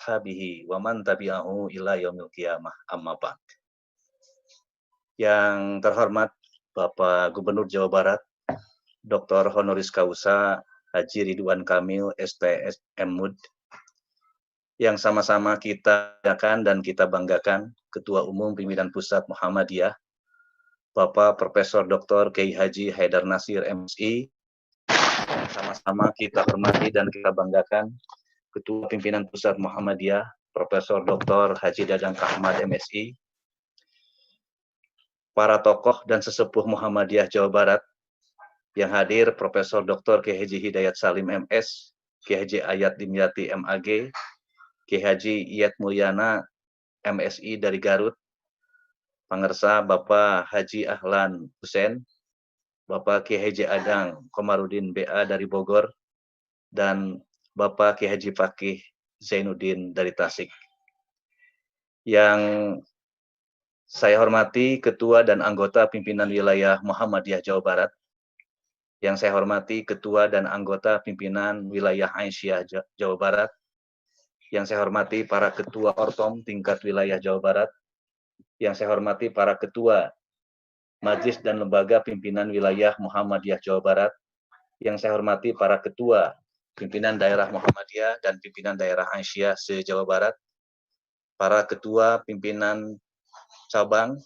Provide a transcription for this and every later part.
ashabihi wa man tabi'ahu ila yaumil qiyamah, amma ba'd. Yang terhormat Bapak Gubernur Jawa Barat, Dr. Honoris Causa Haji Ridwan Kamil, SPSM MUD, yang sama-sama kita banggakan dan kita banggakan, Ketua Umum Pimpinan Pusat Muhammadiyah, Bapak Profesor Dr. Kiai Haji Haidar Nasir MSI, yang sama-sama kita hormati dan kita banggakan, Ketua Pimpinan Pusat Muhammadiyah, Profesor Dr. Haji Dadang Ahmad MSI, para tokoh dan sesepuh Muhammadiyah Jawa Barat yang hadir, Profesor Dr. Kiai Haji Hidayat Salim MS, Kiai Haji Ayat Dimyati MAG, Kiai Haji Iyat Mulyana MSI dari Garut, Pangersa Bapak Haji Ahlan Husen, Bapak Kiai Haji Adang Komarudin BA dari Bogor, dan Bapak Kiai Haji Fakih Zainuddin dari Tasik. Yang saya hormati Ketua dan anggota pimpinan wilayah Muhammadiyah Jawa Barat, yang saya hormati Ketua dan anggota pimpinan wilayah Aisyah Jawa Barat, yang saya hormati para Ketua Ortom tingkat wilayah Jawa Barat, yang saya hormati para Ketua Majelis dan Lembaga Pimpinan Wilayah Muhammadiyah Jawa Barat, yang saya hormati para Ketua Pimpinan Daerah Muhammadiyah dan Pimpinan Daerah Aisyah se-Jawa Barat, para Ketua Pimpinan Cabang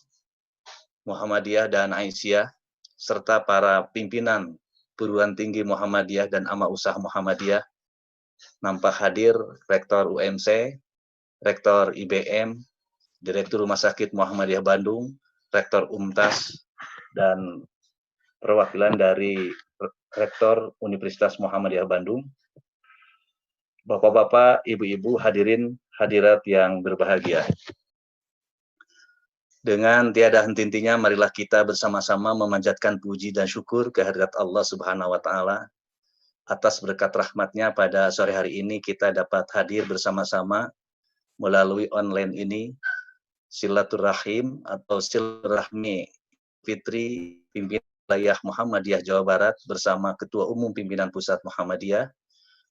Muhammadiyah dan Aisyah, serta para pimpinan perguruan tinggi Muhammadiyah dan amal usaha Muhammadiyah, nampak hadir Rektor UMC, Rektor IBM, Direktur Rumah Sakit Muhammadiyah Bandung, Rektor UMTAS, dan perwakilan dari Rektor Universitas Muhammadiyah Bandung, Bapak-bapak, ibu-ibu, hadirin hadirat yang berbahagia. Dengan tiada henti-hentinya, marilah kita bersama-sama memanjatkan puji dan syukur kehadirat Allah Subhanahu wa Ta'ala atas berkat rahmatnya pada sore hari ini kita dapat hadir bersama-sama melalui online ini, silaturahim atau silaturahmi Fitri pimpinan wilayah Muhammadiyah Jawa Barat bersama Ketua Umum Pimpinan Pusat Muhammadiyah,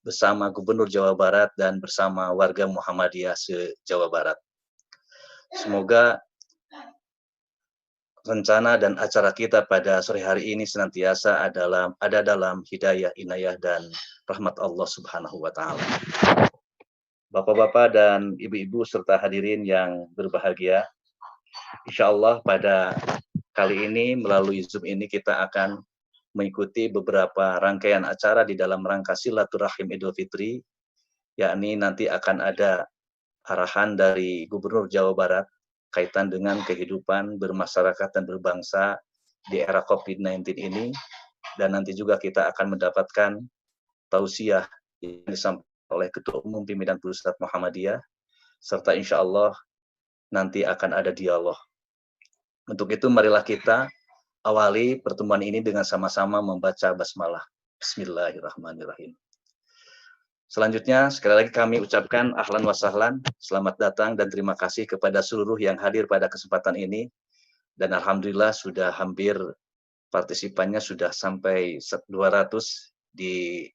bersama Gubernur Jawa Barat dan bersama warga Muhammadiyah se-Jawa Barat. Semoga rencana dan acara kita pada sore hari ini senantiasa ada dalam hidayah, inayah, dan rahmat Allah Subhanahu wa Ta'ala. Bapak-bapak dan ibu-ibu serta hadirin yang berbahagia, insya Allah pada kali ini melalui Zoom ini kita akan mengikuti beberapa rangkaian acara di dalam rangka silaturahim Idul Fitri, yakni nanti akan ada arahan dari Gubernur Jawa Barat kaitan dengan kehidupan bermasyarakat dan berbangsa di era COVID-19 ini, dan nanti juga kita akan mendapatkan tausiah yang disampaikan oleh Ketua Umum Pimpinan Pusat Muhammadiyah, serta insya Allah nanti akan ada dialog. Untuk itu marilah kita awali pertemuan ini dengan sama-sama membaca basmalah. Bismillahirrahmanirrahim. Selanjutnya, sekali lagi kami ucapkan ahlan wa sahlan, selamat datang dan terima kasih kepada seluruh yang hadir pada kesempatan ini. Dan alhamdulillah sudah hampir partisipannya sudah sampai 200 di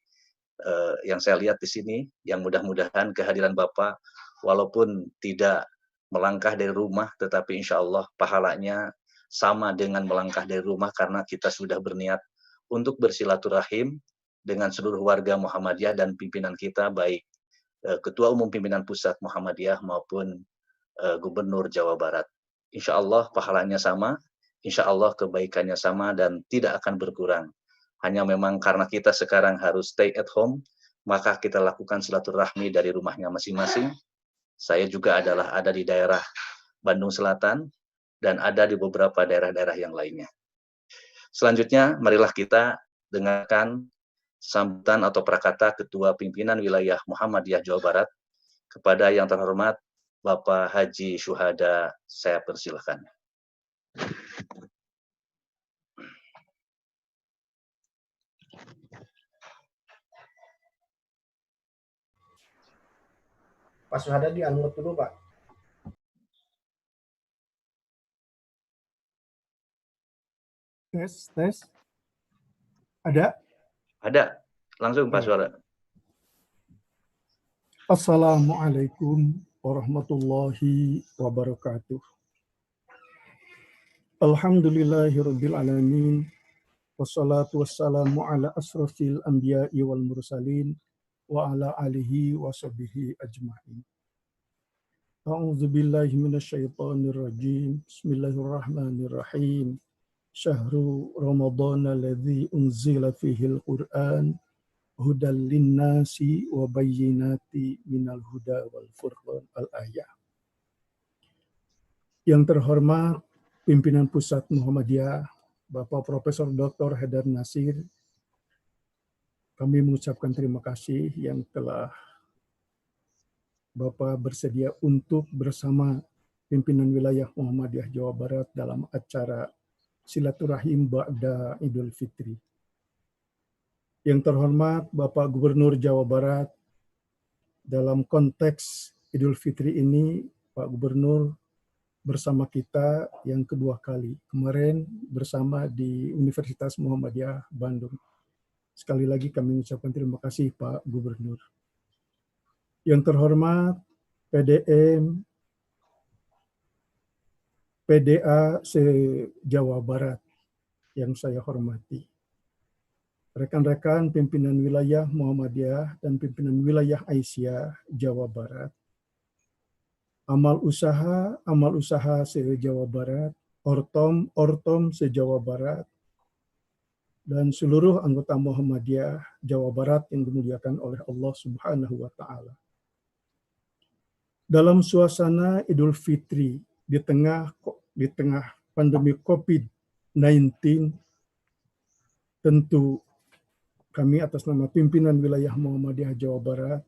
yang saya lihat di sini, yang mudah-mudahan kehadiran Bapak walaupun tidak melangkah dari rumah, tetapi insya Allah pahalanya sama dengan melangkah dari rumah karena kita sudah berniat untuk bersilaturahim dengan seluruh warga Muhammadiyah dan pimpinan kita, baik Ketua Umum Pimpinan Pusat Muhammadiyah maupun Gubernur Jawa Barat. Insya Allah pahalanya sama, insya Allah kebaikannya sama dan tidak akan berkurang. Hanya memang karena kita sekarang harus stay at home, maka kita lakukan silaturahmi dari rumahnya masing-masing. Saya juga ada di daerah Bandung Selatan dan ada di beberapa daerah-daerah yang lainnya. Selanjutnya, marilah kita dengarkan sambutan atau prakata Ketua Pimpinan Wilayah Muhammadiyah Jawa Barat kepada yang terhormat Bapak Haji Syuhada. Saya persilahkan. Pak Syuhada di-unmute dulu, Pak. Tes. Ada? Ada. Langsung Pak Syuhada. Assalamualaikum warahmatullahi wabarakatuh. Alhamdulillahirabbil alamin. Wassalatu wassalamu ala asrofil anbiya'i wal mursalin wa ala alihi wa sahbihi ajma'in. A'udzu billahi minasyaitonir rajim. Bismillahirrahmanirrahim. Syahrul Ramadan alladzi unzila fihil Qur'an hudal linnasi wa bayyinati minal huda wal furqan al-ayah. Yang terhormat pimpinan Pusat Muhammadiyah Bapak Profesor Dr. Haidar Nasir, kami mengucapkan terima kasih yang telah Bapak bersedia untuk bersama pimpinan wilayah Muhammadiyah Jawa Barat dalam acara silaturahim ba'da Idul Fitri. Yang terhormat Bapak Gubernur Jawa Barat, dalam konteks Idul Fitri ini Pak Gubernur bersama kita yang kedua kali. Kemarin bersama di Universitas Muhammadiyah Bandung. Sekali lagi kami mengucapkan terima kasih Pak Gubernur. Yang terhormat PDM, PDA se-Jawa Barat yang saya hormati. Rekan-rekan pimpinan wilayah Muhammadiyah dan pimpinan wilayah Aisyah Jawa Barat. Amal usaha se-Jawa Barat, Ortom se-Jawa Barat, dan seluruh anggota Muhammadiyah Jawa Barat yang dimuliakan oleh Allah Subhanahu wa Ta'ala. Dalam suasana Idul Fitri di tengah pandemi COVID-19, tentu kami atas nama pimpinan wilayah Muhammadiyah Jawa Barat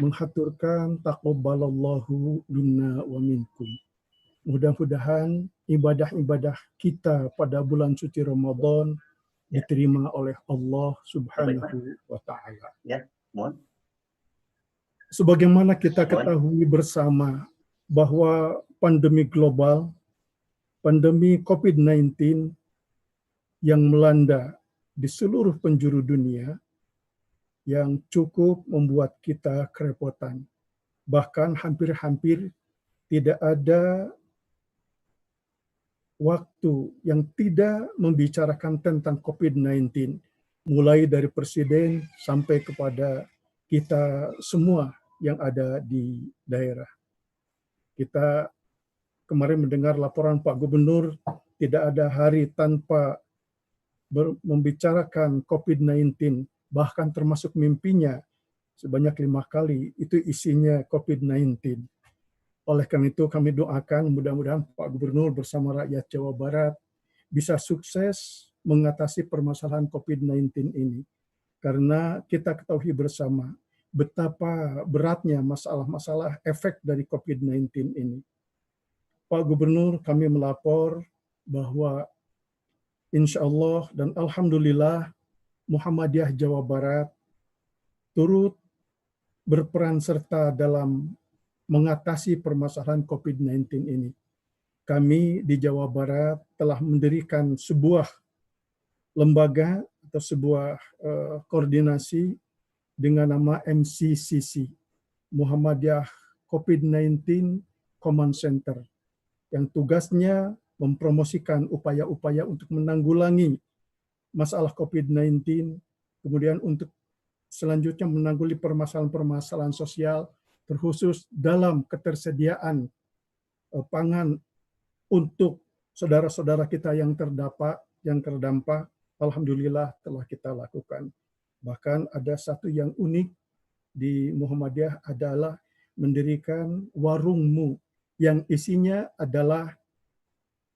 menghaturkan taqabbalallahu minna wa minkum. Mudah-mudahan ibadah-ibadah kita pada bulan suci Ramadan diterima oleh Allah Subhanahu wa Ta'ala. Ya, mohon. Sebagaimana kita ketahui bersama bahwa pandemi global, pandemi COVID-19 yang melanda di seluruh penjuru dunia yang cukup membuat kita kerepotan. Bahkan hampir-hampir tidak ada waktu yang tidak membicarakan tentang COVID-19, mulai dari presiden sampai kepada kita semua yang ada di daerah. Kita kemarin mendengar laporan Pak Gubernur, tidak ada hari tanpa membicarakan COVID-19, bahkan termasuk mimpinya sebanyak 5 kali, itu isinya COVID-19. Oleh karena itu kami doakan mudah-mudahan Pak Gubernur bersama rakyat Jawa Barat bisa sukses mengatasi permasalahan COVID-19 ini. Karena kita ketahui bersama betapa beratnya masalah-masalah efek dari COVID-19 ini. Pak Gubernur, kami melapor bahwa insya Allah dan Alhamdulillah Muhammadiyah Jawa Barat turut berperan serta dalam mengatasi permasalahan COVID-19 ini. Kami di Jawa Barat telah mendirikan sebuah lembaga atau sebuah koordinasi dengan nama MCCC, Muhammadiyah COVID-19 Command Center, yang tugasnya mempromosikan upaya-upaya untuk menanggulangi masalah COVID-19, kemudian untuk selanjutnya menanggulangi permasalahan-permasalahan sosial, terkhusus dalam ketersediaan pangan untuk saudara-saudara kita yang terdampak, alhamdulillah telah kita lakukan. Bahkan ada satu yang unik di Muhammadiyah adalah mendirikan warungmu yang isinya adalah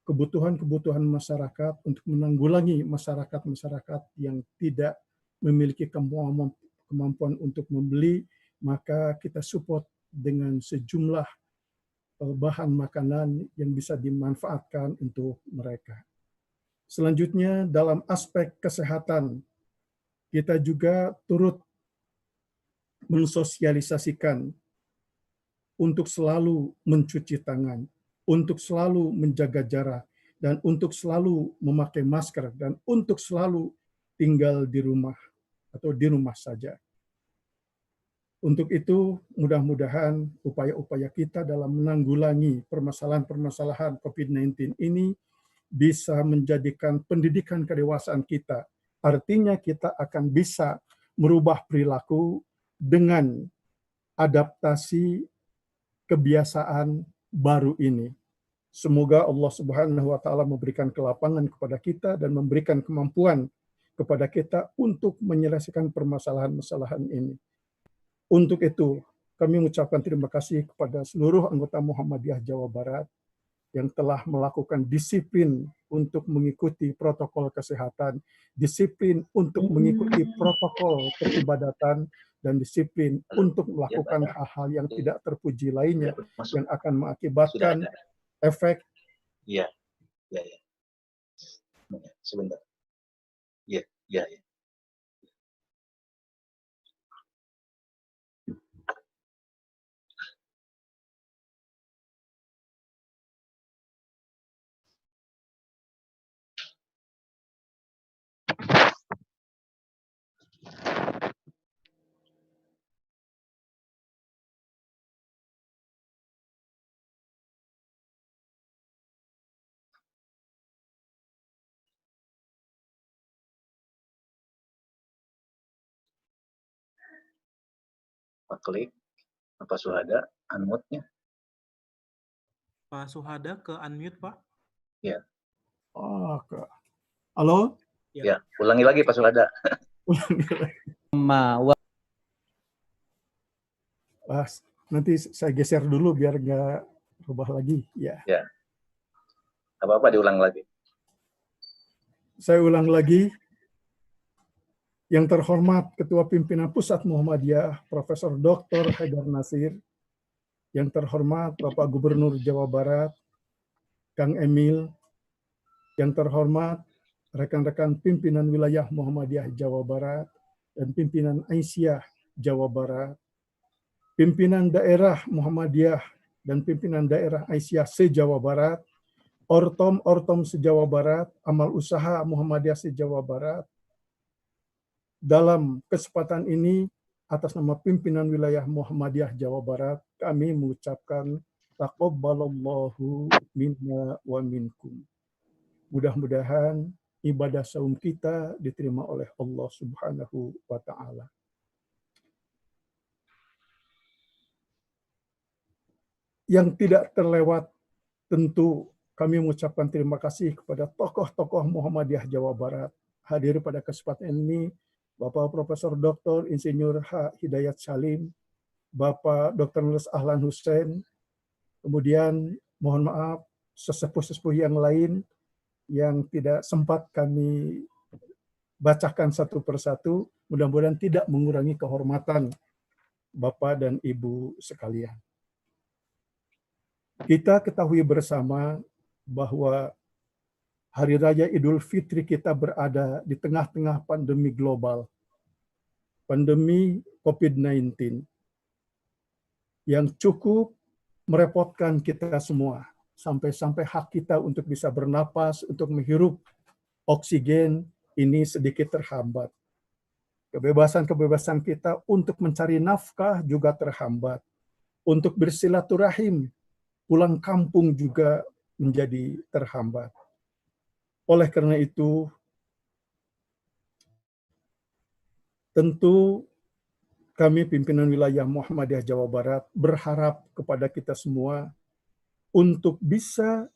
kebutuhan-kebutuhan masyarakat untuk menanggulangi masyarakat-masyarakat yang tidak memiliki kemampuan untuk membeli, maka kita support dengan sejumlah bahan makanan yang bisa dimanfaatkan untuk mereka. Selanjutnya dalam aspek kesehatan, kita juga turut mensosialisasikan untuk selalu mencuci tangan, untuk selalu menjaga jarak, dan untuk selalu memakai masker, dan untuk selalu tinggal di rumah atau di rumah saja. Untuk itu, mudah-mudahan upaya-upaya kita dalam menanggulangi permasalahan-permasalahan COVID-19 ini bisa menjadikan pendidikan kedewasaan kita. Artinya kita akan bisa merubah perilaku dengan adaptasi kebiasaan baru ini. Semoga Allah Subhanahu wa taala memberikan kelapangan kepada kita dan memberikan kemampuan kepada kita untuk menyelesaikan permasalahan-permasalahan ini. Untuk itu, kami mengucapkan terima kasih kepada seluruh anggota Muhammadiyah Jawa Barat yang telah melakukan disiplin untuk mengikuti protokol kesehatan, disiplin untuk mengikuti protokol peribadatan, dan disiplin untuk melakukan hal-hal yang tidak terpuji lainnya yang akan mengakibatkan efek. Iya, iya, iya. Sebentar. Iya, iya, iya. Pak klik, Pak Suhada, unmute-nya. Pak Suhada ke unmute, Pak. Ya. Oh, halo? Ya, ulangi lagi Pak Suhada. Nanti saya geser dulu biar nggak berubah lagi. Ya. Ya. Apa-apa diulang lagi. Saya ulang lagi. Yang terhormat Ketua Pimpinan Pusat Muhammadiyah, Profesor Dr. Haidar Nasir. Yang terhormat Bapak Gubernur Jawa Barat, Kang Emil. Yang terhormat rekan-rekan pimpinan wilayah Muhammadiyah Jawa Barat dan pimpinan Aisyah Jawa Barat. Pimpinan daerah Muhammadiyah dan pimpinan daerah Aisyah se-Jawa Barat, Ortom se-Jawa Barat, amal usaha Muhammadiyah se-Jawa Barat. Dalam kesempatan ini, atas nama pimpinan wilayah Muhammadiyah Jawa Barat, kami mengucapkan taqabbalallahu minna wa minkum. Mudah-mudahan ibadah saum kita diterima oleh Allah Subhanahu wa taala. Yang tidak terlewat, tentu kami mengucapkan terima kasih kepada tokoh-tokoh Muhammadiyah Jawa Barat. Hadir pada kesempatan ini, Bapak Profesor Dr. Insinyur H. Hidayat Salim, Bapak Dr. Nurul Ahlan Hussein, kemudian mohon maaf sesepuh-sesepuh yang lain yang tidak sempat kami bacakan satu persatu, mudah-mudahan tidak mengurangi kehormatan Bapak dan Ibu sekalian. Kita ketahui bersama bahwa Hari Raya Idul Fitri kita berada di tengah-tengah pandemi global, pandemi COVID-19, yang cukup merepotkan kita semua, sampai-sampai hak kita untuk bisa bernapas, untuk menghirup oksigen ini sedikit terhambat. Kebebasan-kebebasan kita untuk mencari nafkah juga terhambat. Untuk bersilaturahim, pulang kampung juga menjadi terhambat. Oleh karena itu, tentu kami pimpinan wilayah Muhammadiyah Jawa Barat berharap kepada kita semua untuk bisa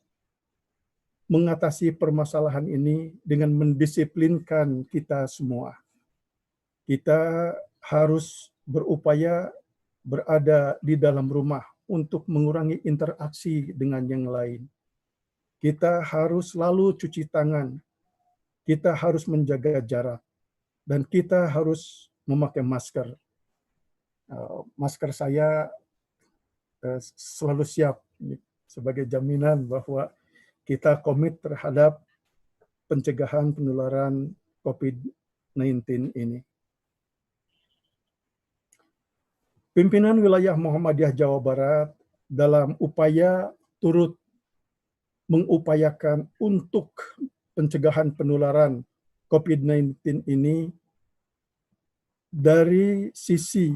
mengatasi permasalahan ini dengan mendisiplinkan kita semua. Kita harus berupaya berada di dalam rumah untuk mengurangi interaksi dengan yang lain. Kita harus selalu cuci tangan, kita harus menjaga jarak, dan kita harus memakai masker. Masker saya selalu siap sebagai jaminan bahwa kita komit terhadap pencegahan penularan COVID-19 ini. Pimpinan wilayah Muhammadiyah Jawa Barat dalam upaya turut mengupayakan untuk pencegahan penularan COVID-19 ini dari sisi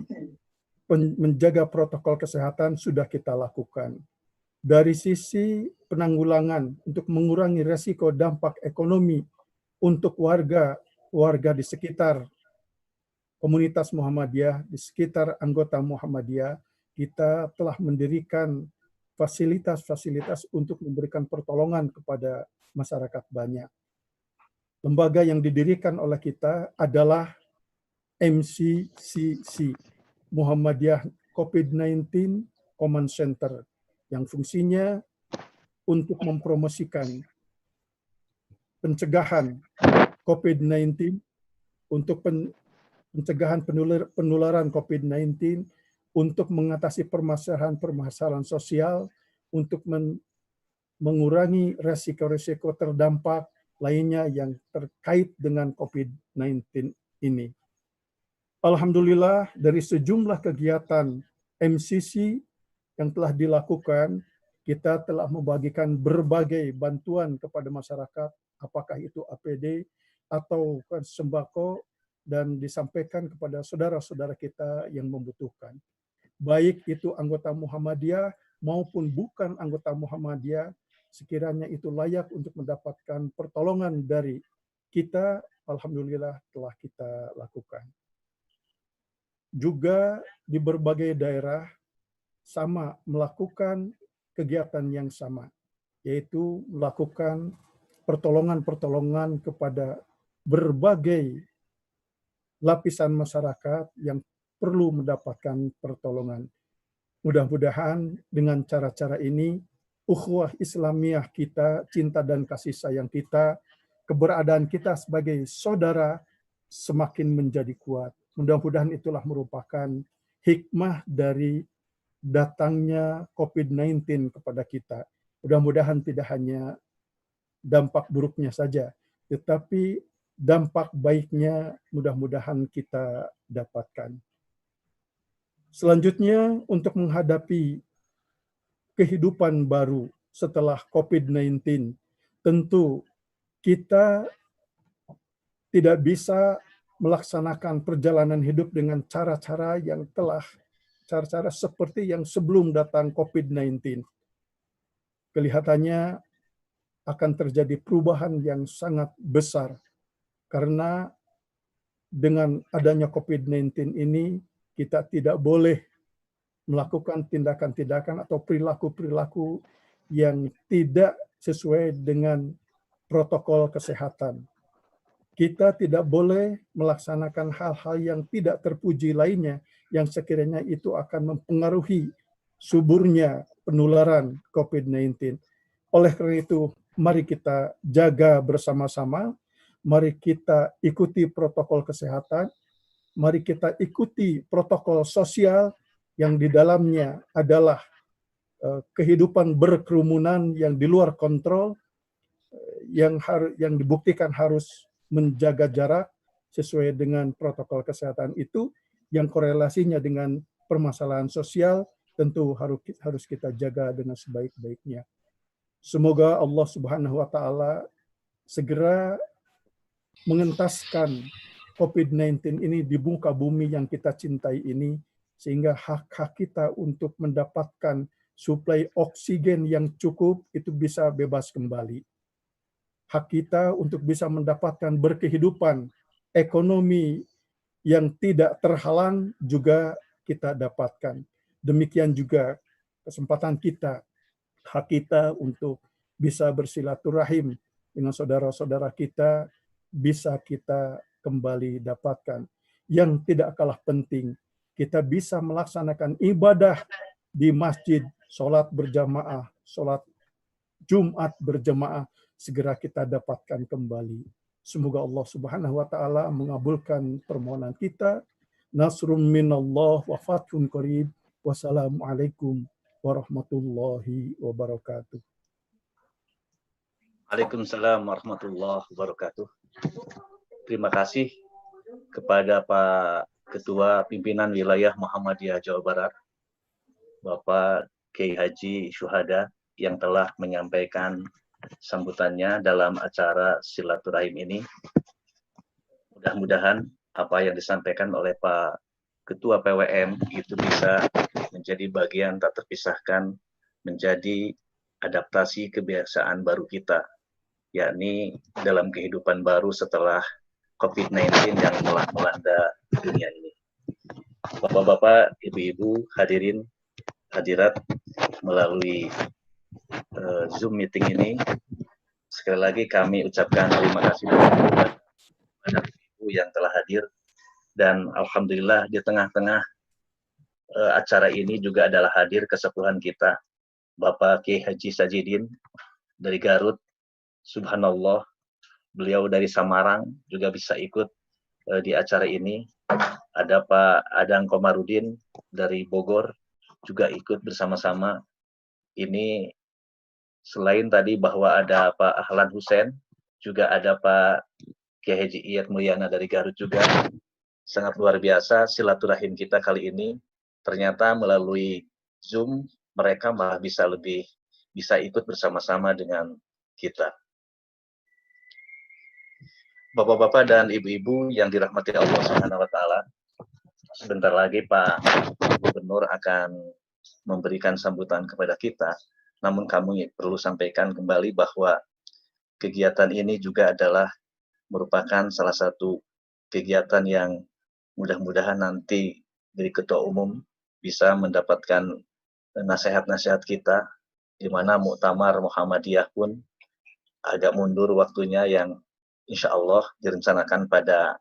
menjaga protokol kesehatan sudah kita lakukan. Dari sisi penanggulangan untuk mengurangi resiko dampak ekonomi untuk warga di sekitar komunitas Muhammadiyah, di sekitar anggota Muhammadiyah, kita telah mendirikan fasilitas-fasilitas untuk memberikan pertolongan kepada masyarakat banyak. Lembaga yang didirikan oleh kita adalah MCCC, Muhammadiyah COVID-19 Command Center, yang fungsinya untuk mempromosikan pencegahan COVID-19, untuk pencegahan penularan COVID-19, untuk mengatasi permasalahan-permasalahan sosial, untuk mengurangi resiko-resiko terdampak lainnya yang terkait dengan COVID-19 ini. Alhamdulillah, dari sejumlah kegiatan MCC yang telah dilakukan, kita telah membagikan berbagai bantuan kepada masyarakat, apakah itu APD atau sembako, dan disampaikan kepada saudara-saudara kita yang membutuhkan. Baik itu anggota Muhammadiyah maupun bukan anggota Muhammadiyah, sekiranya itu layak untuk mendapatkan pertolongan dari kita, alhamdulillah telah kita lakukan. Juga di berbagai daerah sama melakukan kegiatan yang sama, yaitu melakukan pertolongan-pertolongan kepada berbagai lapisan masyarakat yang perlu mendapatkan pertolongan. Mudah-mudahan dengan cara-cara ini, ukhuwah Islamiyah kita, cinta dan kasih sayang kita, keberadaan kita sebagai saudara semakin menjadi kuat. Mudah-mudahan itulah merupakan hikmah dari datangnya COVID-19 kepada kita. Mudah-mudahan tidak hanya dampak buruknya saja, tetapi dampak baiknya mudah-mudahan kita dapatkan. Selanjutnya, untuk menghadapi kehidupan baru setelah COVID-19, tentu kita tidak bisa melaksanakan perjalanan hidup dengan cara-cara seperti yang sebelum datang COVID-19. Kelihatannya akan terjadi perubahan yang sangat besar, karena dengan adanya COVID-19 ini, kita tidak boleh melakukan tindakan-tindakan atau perilaku-perilaku yang tidak sesuai dengan protokol kesehatan. Kita tidak boleh melaksanakan hal-hal yang tidak terpuji lainnya, yang sekiranya itu akan mempengaruhi suburnya penularan COVID-19. Oleh karena itu, mari kita jaga bersama-sama, mari kita ikuti protokol kesehatan, mari kita ikuti protokol sosial yang di dalamnya adalah kehidupan berkerumunan yang di luar kontrol, yang dibuktikan harus menjaga jarak sesuai dengan protokol kesehatan itu, yang korelasinya dengan permasalahan sosial tentu harus kita jaga dengan sebaik-baiknya. Semoga Allah Subhanahu wa Ta'ala segera mengentaskan COVID-19 ini di muka bumi yang kita cintai ini, sehingga hak-hak kita untuk mendapatkan suplai oksigen yang cukup itu bisa bebas kembali. Hak kita untuk bisa mendapatkan berkehidupan ekonomi yang tidak terhalang juga kita dapatkan. Demikian juga kesempatan kita, hak kita untuk bisa bersilaturahim dengan saudara-saudara kita, bisa kita kembali dapatkan. Yang tidak kalah penting, kita bisa melaksanakan ibadah di masjid, sholat berjamaah, sholat Jumat berjamaah, segera kita dapatkan kembali. Semoga Allah Subhanahu wa Ta'ala mengabulkan permohonan kita. Nasrum minallah wa fathun qarib. Wassalamualaikum warahmatullahi wabarakatuh. Waalaikumsalam warahmatullahi wabarakatuh. Terima kasih kepada Pak Ketua Pimpinan Wilayah Muhammadiyah Jawa Barat, Bapak Kiai Haji Syuhada, yang telah menyampaikan sambutannya dalam acara silaturahim ini. Mudah-mudahan apa yang disampaikan oleh Pak Ketua PWM itu bisa menjadi bagian tak terpisahkan menjadi adaptasi kebiasaan baru kita, yakni dalam kehidupan baru setelah COVID-19 yang telah melanda dunia ini. Bapak-bapak, ibu-ibu, hadirin, hadirat melalui Zoom meeting ini, sekali lagi kami ucapkan terima kasih kepada ibu yang telah hadir, dan alhamdulillah di tengah-tengah acara ini juga adalah hadir kesepuhan kita, Bapak Kiai Haji Sajidin dari Garut. Subhanallah, beliau dari Samarang juga bisa ikut di acara ini. Ada Pak Adang Komarudin dari Bogor juga ikut bersama-sama. Ini selain tadi bahwa ada Pak Ahlan Hussein, juga ada Pak Kiai Haji Iyad Mulyana dari Garut juga. Sangat luar biasa silaturahim kita kali ini. Ternyata melalui Zoom mereka malah bisa ikut bersama-sama dengan kita. Bapak-bapak dan ibu-ibu yang dirahmati Allah Subhanahu wa taala, sebentar lagi Pak Gubernur akan memberikan sambutan kepada kita. Namun kami perlu sampaikan kembali bahwa kegiatan ini juga adalah merupakan salah satu kegiatan yang mudah-mudahan nanti dari Ketua Umum bisa mendapatkan nasihat-nasihat kita, di mana Muktamar Muhammadiyah pun agak mundur waktunya, yang insya Allah direncanakan pada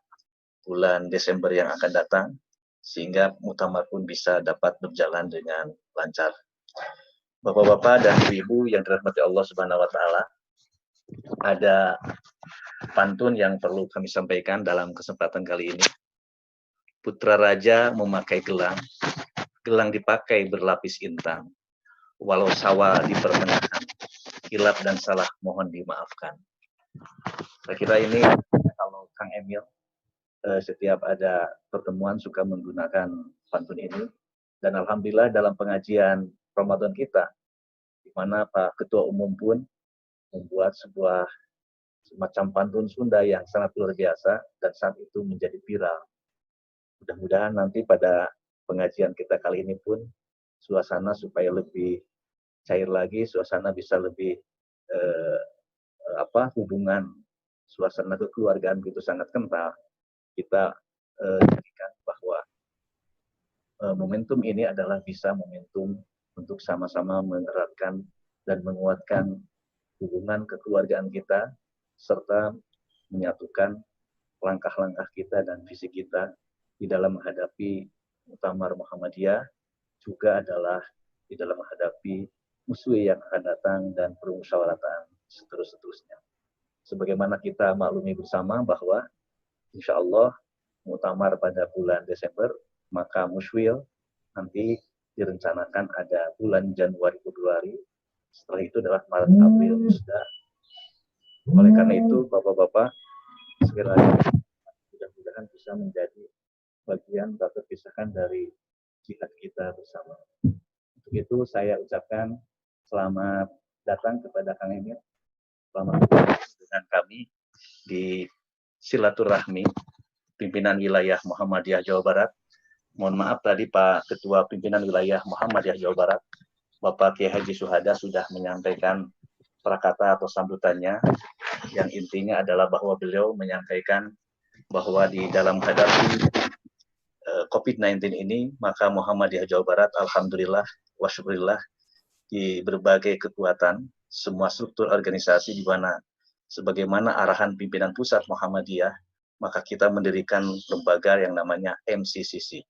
bulan Desember yang akan datang, sehingga Muktamar pun bisa dapat berjalan dengan lancar. Bapak-bapak dan ibu-ibu yang dirahmati Allah Subhanahu wa taala, ada pantun yang perlu kami sampaikan dalam kesempatan kali ini. Putra raja memakai gelang, gelang dipakai berlapis intan. Walau sawah di pertengahan, hilap dan salah mohon dimaafkan. Saya kira ini kalau Kang Emil setiap ada pertemuan suka menggunakan pantun ini, dan alhamdulillah dalam pengajian Ramadan kita, di mana Pak Ketua Umum pun membuat sebuah semacam pantun Sunda yang sangat luar biasa dan saat itu menjadi viral. Mudah-mudahan nanti pada pengajian kita kali ini pun suasana supaya lebih cair lagi, suasana bisa lebih hubungan suasana kekeluargaan begitu sangat kental. Kita jadikan bahwa momentum ini adalah bisa momentum untuk sama-sama mengeratkan dan menguatkan hubungan kekeluargaan kita, serta menyatukan langkah-langkah kita dan visi kita di dalam menghadapi Muktamar Muhammadiyah, juga adalah di dalam menghadapi musuh yang akan datang dan permusyawaratan seterusnya. Sebagaimana kita maklumi bersama bahwa insya Allah Muktamar pada bulan Desember, maka Musyawir nanti direncanakan ada bulan Januari Februari, setelah itu adalah Maret April sudah. Oleh karena itu Bapak-bapak sekali lagi mudah-mudahan bisa menjadi bagian tak terpisahkan dari jihad kita bersama. Untuk itu saya ucapkan selamat datang kepada Kang Emil. Selamat datang dengan kami di silaturahmi pimpinan wilayah Muhammadiyah Jawa Barat. Mohon maaf tadi Pak Ketua Pimpinan Wilayah Muhammadiyah Jawa Barat, Bapak Kiai Haji Suhada sudah menyampaikan prakata atau sambutannya, yang intinya adalah bahwa beliau menyampaikan bahwa di dalam menghadapi COVID-19 ini, maka Muhammadiyah Jawa Barat, alhamdulillah, wa syukurillah, di berbagai kekuatan, semua struktur organisasi di mana sebagaimana arahan pimpinan pusat Muhammadiyah, maka kita mendirikan lembaga yang namanya MCCC,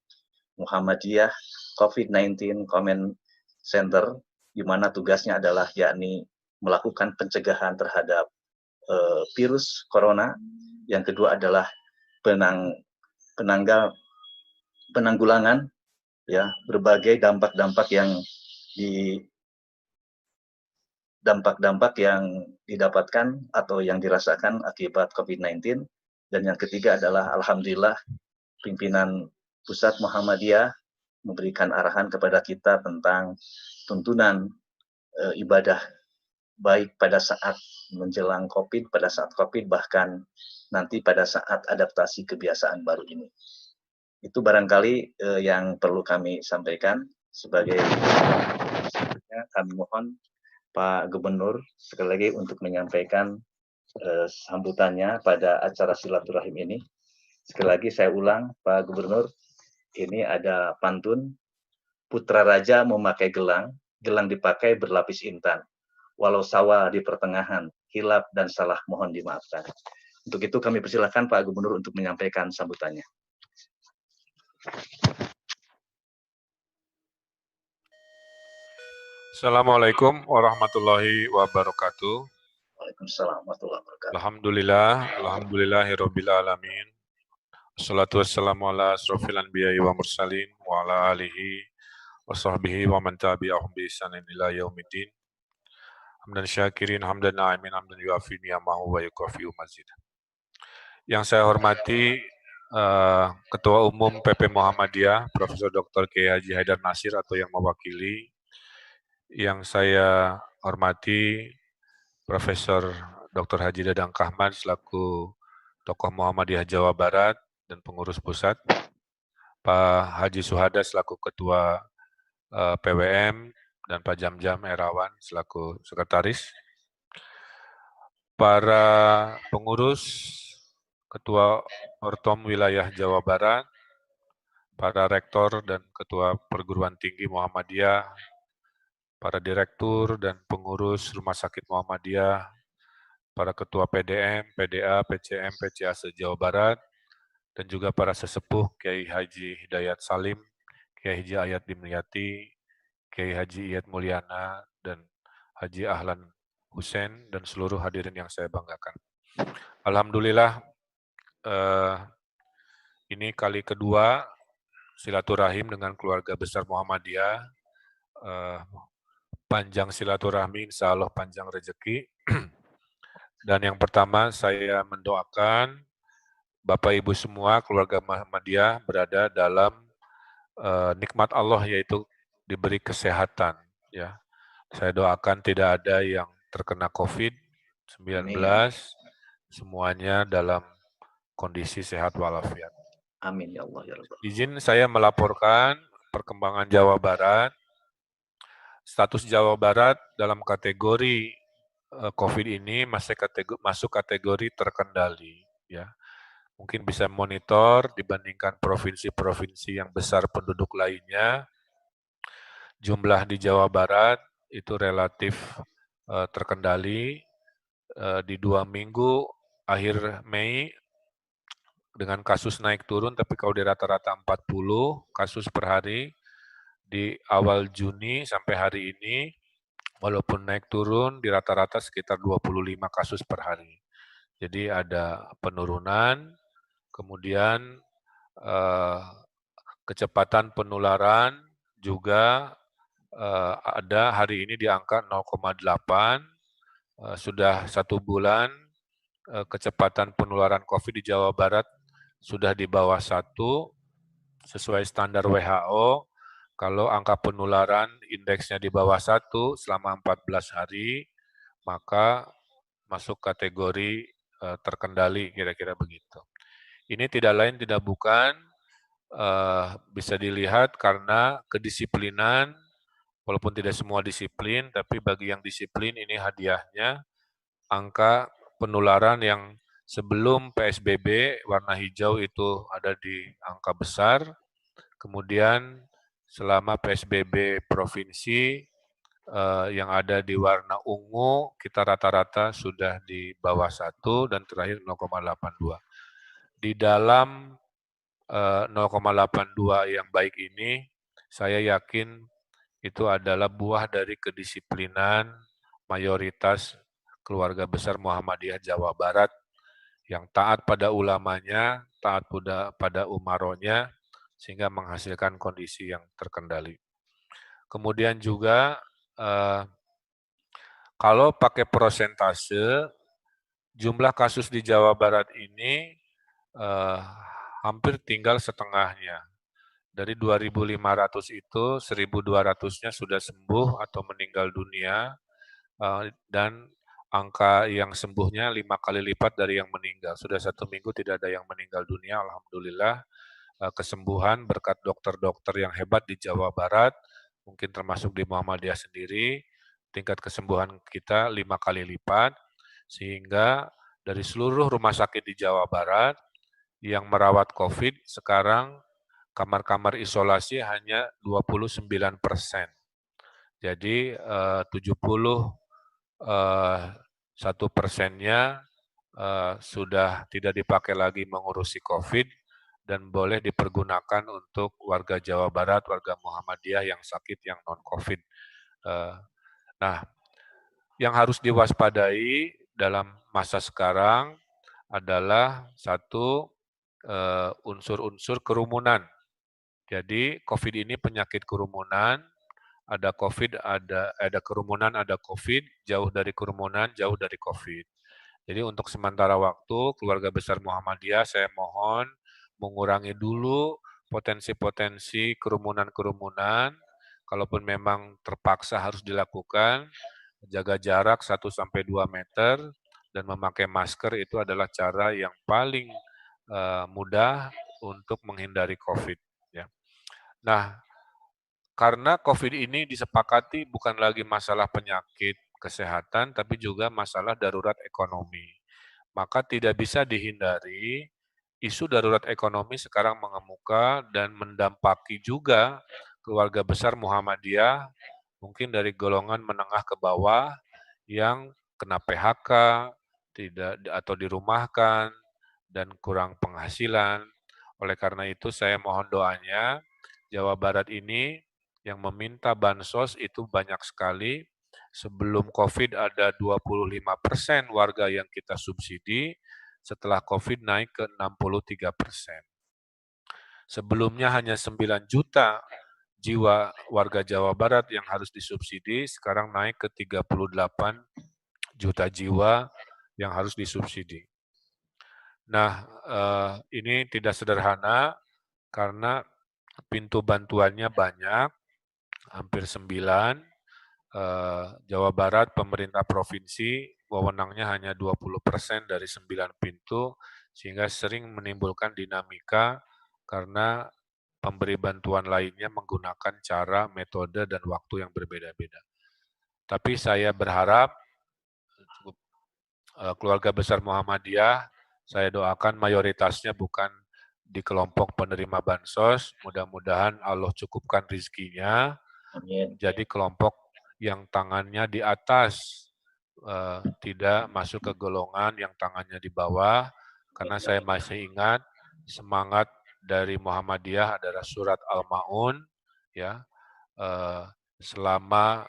Muhammadiyah COVID-19 Command Center, di mana tugasnya adalah yakni melakukan pencegahan terhadap virus corona. Yang kedua adalah penanggulangan ya berbagai dampak-dampak yang didapatkan atau yang dirasakan akibat COVID-19. Dan yang ketiga adalah alhamdulillah pimpinan pusat Muhammadiyah memberikan arahan kepada kita tentang tuntunan ibadah baik pada saat menjelang COVID, pada saat COVID, bahkan nanti pada saat adaptasi kebiasaan baru ini. Itu barangkali yang perlu kami sampaikan. Sebagai selanjutnya kami mohon Pak Gubernur sekali lagi untuk menyampaikan sambutannya pada acara silaturahim ini. Sekali lagi saya ulang, Pak Gubernur, ini ada pantun, putra raja memakai gelang, gelang dipakai berlapis intan. Walau sawah di pertengahan, hilap dan salah mohon dimaafkan. Untuk itu kami persilahkan Pak Gubernur untuk menyampaikan sambutannya. Assalamualaikum warahmatullahi wabarakatuh. Waalaikumsalam warahmatullahi wabarakatuh. Alhamdulillahirabbil alamin. Wassalatu wassalamu ala asrofil anbiya'i wa mursalin wa ala alihi wa sahbihi wa man tabi'ahum bi ihsanin ila yaumiddin. Hamdan syakirin, hamdan na'imin, hamdan yuafi ni'amahu wa yukafi'u mazid. Yang saya hormati Ketua Umum PP Muhammadiyah, Profesor Dr. Kiai Haji Haidar Nasir atau yang mewakili. Yang saya hormati Profesor Dr. Haji Dadang Kahman selaku tokoh Muhammadiyah Jawa Barat dan pengurus pusat, Pak Haji Suhada selaku Ketua PWM, dan Pak Jamjam Erawan selaku Sekretaris, para pengurus Ketua Ortom Wilayah Jawa Barat, para rektor dan Ketua Perguruan Tinggi Muhammadiyah, para direktur dan pengurus Rumah Sakit Muhammadiyah, para ketua PDM, PDA, PCM, PCA se-Jawa Barat, dan juga para sesepuh Kiai Haji Hidayat Salim, Kiai Haji Ayat Dimyati, Kiai Haji Iyad Mulyana, dan Haji Ahlan Hussein, dan seluruh hadirin yang saya banggakan. Alhamdulillah, ini kali kedua silaturahim dengan keluarga besar Muhammadiyah. Panjang silaturahmi, insya Allah panjang rezeki. Dan yang pertama saya mendoakan Bapak Ibu semua keluarga Muhammadiyah berada dalam nikmat Allah, yaitu diberi kesehatan. Ya, saya doakan tidak ada yang terkena COVID-19, semuanya dalam kondisi sehat walafiat. Amin ya Allah ya Rabbal. Izin saya melaporkan perkembangan Jawa Barat. Status Jawa Barat dalam kategori COVID ini masuk kategori terkendali. Ya, mungkin bisa monitor dibandingkan provinsi-provinsi yang besar penduduk lainnya. Jumlah di Jawa Barat itu relatif terkendali. Di 2 minggu akhir Mei dengan kasus naik turun, tapi kalau di rata-rata 40 kasus per hari. Di awal Juni sampai hari ini, walaupun naik turun, di rata-rata sekitar 25 kasus per hari. Jadi ada penurunan, kemudian kecepatan penularan juga ada hari ini di angka 0,8, sudah 1 bulan kecepatan penularan COVID di Jawa Barat sudah di bawah 1, sesuai standar WHO. Kalau angka penularan indeksnya di bawah 1 selama 14 hari, maka masuk kategori terkendali, kira-kira begitu. Ini tidak lain tidak bukan bisa dilihat karena kedisiplinan, walaupun tidak semua disiplin, tapi bagi yang disiplin ini hadiahnya, angka penularan yang sebelum PSBB warna hijau itu ada di angka besar, kemudian selama PSBB provinsi yang ada di warna ungu, kita rata-rata sudah di bawah 1 dan terakhir 0,82. Di dalam 0,82 yang baik ini, saya yakin itu adalah buah dari kedisiplinan mayoritas keluarga besar Muhammadiyah Jawa Barat yang taat pada ulamanya, taat pada umaronya, sehingga menghasilkan kondisi yang terkendali. Kemudian juga kalau pakai persentase, jumlah kasus di Jawa Barat ini hampir tinggal setengahnya. Dari 2.500 itu, 1.200-nya sudah sembuh atau meninggal dunia, dan angka yang sembuhnya 5 kali lipat dari yang meninggal. Sudah 1 minggu tidak ada yang meninggal dunia, alhamdulillah. kesembuhan berkat dokter-dokter yang hebat di Jawa Barat, mungkin termasuk di Muhammadiyah sendiri, tingkat kesembuhan kita 5 kali lipat, sehingga dari seluruh rumah sakit di Jawa Barat yang merawat COVID sekarang kamar-kamar isolasi hanya 29%. Jadi 71%-nya sudah tidak dipakai lagi mengurusi COVID dan boleh dipergunakan untuk warga Jawa Barat, warga Muhammadiyah yang sakit yang non-COVID. Nah, yang harus diwaspadai dalam masa sekarang adalah satu, unsur-unsur kerumunan. Jadi COVID ini penyakit kerumunan, ada COVID, ada kerumunan, ada COVID, jauh dari kerumunan, jauh dari COVID. Jadi untuk sementara waktu, keluarga besar Muhammadiyah saya mohon mengurangi dulu potensi-potensi kerumunan-kerumunan. Kalaupun memang terpaksa harus dilakukan, jaga jarak 1-2 meter dan memakai masker itu adalah cara yang paling mudah untuk menghindari COVID. Ya. Nah, karena COVID ini disepakati bukan lagi masalah penyakit kesehatan, tapi juga masalah darurat ekonomi. Maka tidak bisa dihindari, isu darurat ekonomi sekarang mengemuka dan mendampaki juga keluarga besar Muhammadiyah, mungkin dari golongan menengah ke bawah, yang kena PHK, tidak atau dirumahkan, dan kurang penghasilan. Oleh karena itu saya mohon doanya, Jawa Barat ini yang meminta bansos itu banyak sekali. Sebelum COVID ada 25% warga yang kita subsidi, setelah COVID naik ke 63%. Sebelumnya hanya 9 juta jiwa warga Jawa Barat yang harus disubsidi, sekarang naik ke 38 juta jiwa yang harus disubsidi. Nah, ini tidak sederhana karena pintu bantuannya banyak, hampir 9. Jawa Barat, pemerintah provinsi, wewenangnya hanya 20% dari 9 pintu, sehingga sering menimbulkan dinamika karena pemberi bantuan lainnya menggunakan cara, metode, dan waktu yang berbeda-beda. Tapi saya berharap keluarga besar Muhammadiyah, saya doakan mayoritasnya bukan di kelompok penerima bansos, mudah-mudahan Allah cukupkan rizkinya, jadi kelompok yang tangannya di atas, tidak masuk ke golongan yang tangannya di bawah, karena saya masih ingat semangat dari Muhammadiyah adalah surat Al-Ma'un, ya, selama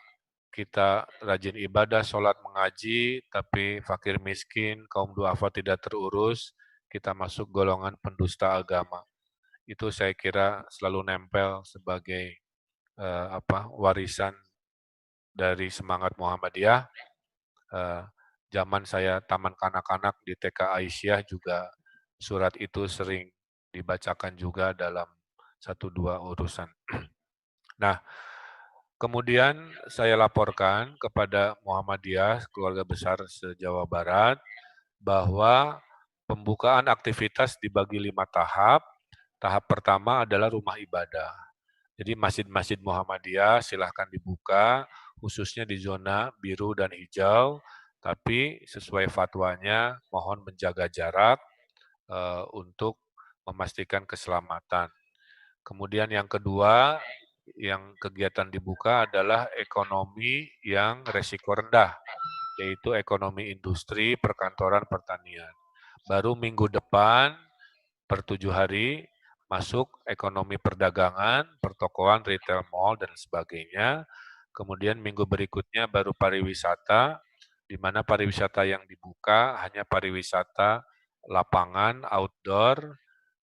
kita rajin ibadah, sholat, mengaji, tapi fakir miskin, kaum duafa tidak terurus, kita masuk golongan pendusta agama. Itu saya kira selalu nempel sebagai warisan dari semangat Muhammadiyah. Zaman saya taman kanak-kanak di TK Aisyah juga surat itu sering dibacakan juga dalam 1-2 urusan. Nah, kemudian saya laporkan kepada Muhammadiyah, keluarga besar se-Jawa Barat, bahwa pembukaan aktivitas dibagi 5 tahap. Tahap pertama adalah rumah ibadah. Jadi masjid-masjid Muhammadiyah silahkan dibuka, khususnya di zona biru dan hijau, tapi sesuai fatwanya mohon menjaga jarak untuk memastikan keselamatan. Kemudian yang kedua, yang kegiatan dibuka adalah ekonomi yang resiko rendah, yaitu ekonomi industri, perkantoran, pertanian. Baru minggu depan, per 7 hari, masuk ekonomi perdagangan, pertokoan, retail mall, dan sebagainya. Kemudian minggu berikutnya baru pariwisata, di mana pariwisata yang dibuka hanya pariwisata lapangan, outdoor,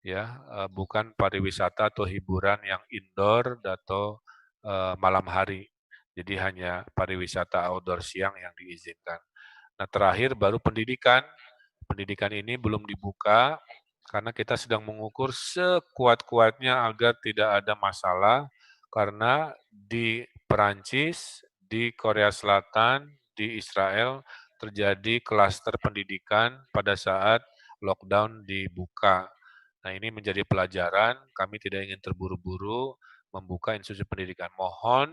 ya, bukan pariwisata atau hiburan yang indoor atau malam hari. Jadi hanya pariwisata outdoor siang yang diizinkan. Nah, terakhir baru pendidikan. Pendidikan ini belum dibuka karena kita sedang mengukur sekuat-kuatnya agar tidak ada masalah, karena di Perancis, di Korea Selatan, di Israel terjadi klaster pendidikan pada saat lockdown dibuka. Nah, ini menjadi pelajaran, kami tidak ingin terburu-buru membuka institusi pendidikan. Mohon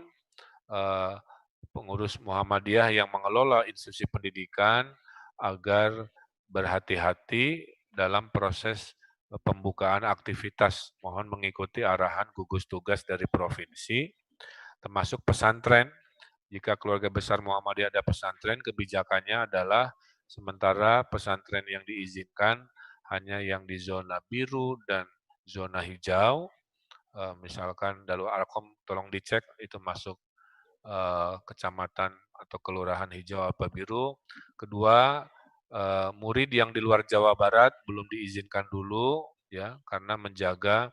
pengurus Muhammadiyah yang mengelola institusi pendidikan agar berhati-hati dalam proses pembukaan aktivitas. Mohon mengikuti arahan gugus tugas dari provinsi, termasuk pesantren. Jika keluarga besar Muhammadiyah ada pesantren, kebijakannya adalah sementara pesantren yang diizinkan hanya yang di zona biru dan zona hijau. Misalkan Darul Arqam tolong dicek itu masuk kecamatan atau kelurahan hijau apa biru. Kedua, murid yang di luar Jawa Barat belum diizinkan dulu ya karena menjaga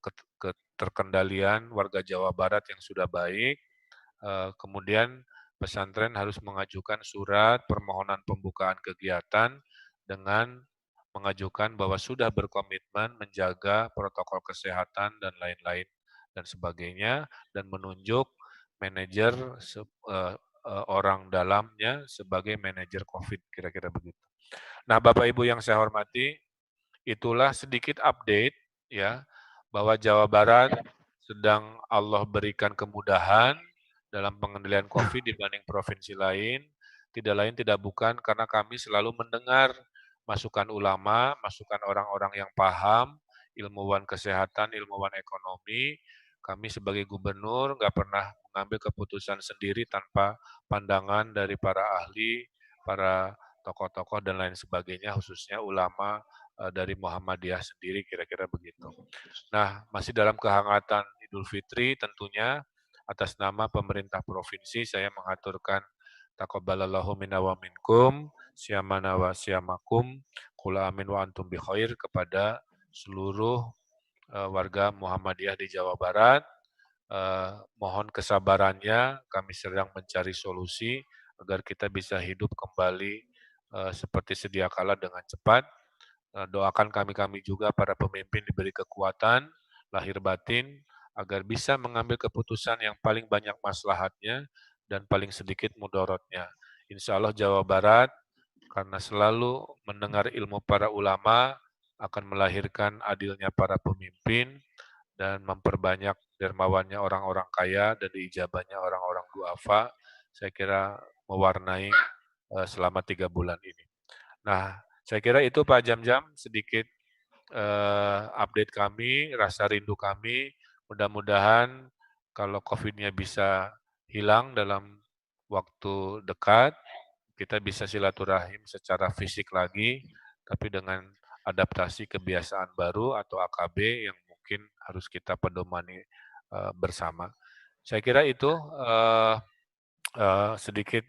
keterkendalian warga Jawa Barat yang sudah baik. Kemudian pesantren harus mengajukan surat permohonan pembukaan kegiatan dengan mengajukan bahwa sudah berkomitmen menjaga protokol kesehatan dan lain-lain dan sebagainya, dan menunjuk manajer orang dalamnya sebagai manajer COVID, kira-kira begitu. Nah, Bapak Ibu yang saya hormati, itulah sedikit update ya bahwa Jawa Barat sedang Allah berikan kemudahan dalam pengendalian COVID dibanding provinsi lain. Tidak lain tidak bukan karena kami selalu mendengar masukan ulama, masukan orang-orang yang paham, ilmuwan kesehatan, ilmuwan ekonomi. Kami sebagai gubernur nggak pernah mengambil keputusan sendiri tanpa pandangan dari para ahli, para tokoh-tokoh dan lain sebagainya, khususnya ulama dari Muhammadiyah sendiri, kira-kira begitu. Nah, masih dalam kehangatan Idul Fitri tentunya, atas nama pemerintah provinsi saya mengaturkan taqabbalallahu minna wa minkum, syamana wa syamakum, kula amin wa antum bi khair kepada seluruh warga Muhammadiyah di Jawa Barat. Mohon kesabarannya, kami sedang mencari solusi agar kita bisa hidup kembali seperti sedia kala dengan cepat. Doakan kami juga para pemimpin diberi kekuatan, lahir batin, agar bisa mengambil keputusan yang paling banyak maslahatnya dan paling sedikit mudorotnya. Insya Allah Jawa Barat, karena selalu mendengar ilmu para ulama, akan melahirkan adilnya para pemimpin dan memperbanyak dermawannya orang-orang kaya dan diijabahnya orang-orang duafa. Saya kira mewarnai selama 3 bulan ini. Nah, saya kira itu Pak Jam-Jam sedikit update kami, rasa rindu kami. Mudah-mudahan kalau COVID-nya bisa hilang dalam waktu dekat, kita bisa silaturahim secara fisik lagi, tapi dengan adaptasi kebiasaan baru atau AKB yang mungkin harus kita pedomani bersama. Saya kira itu sedikit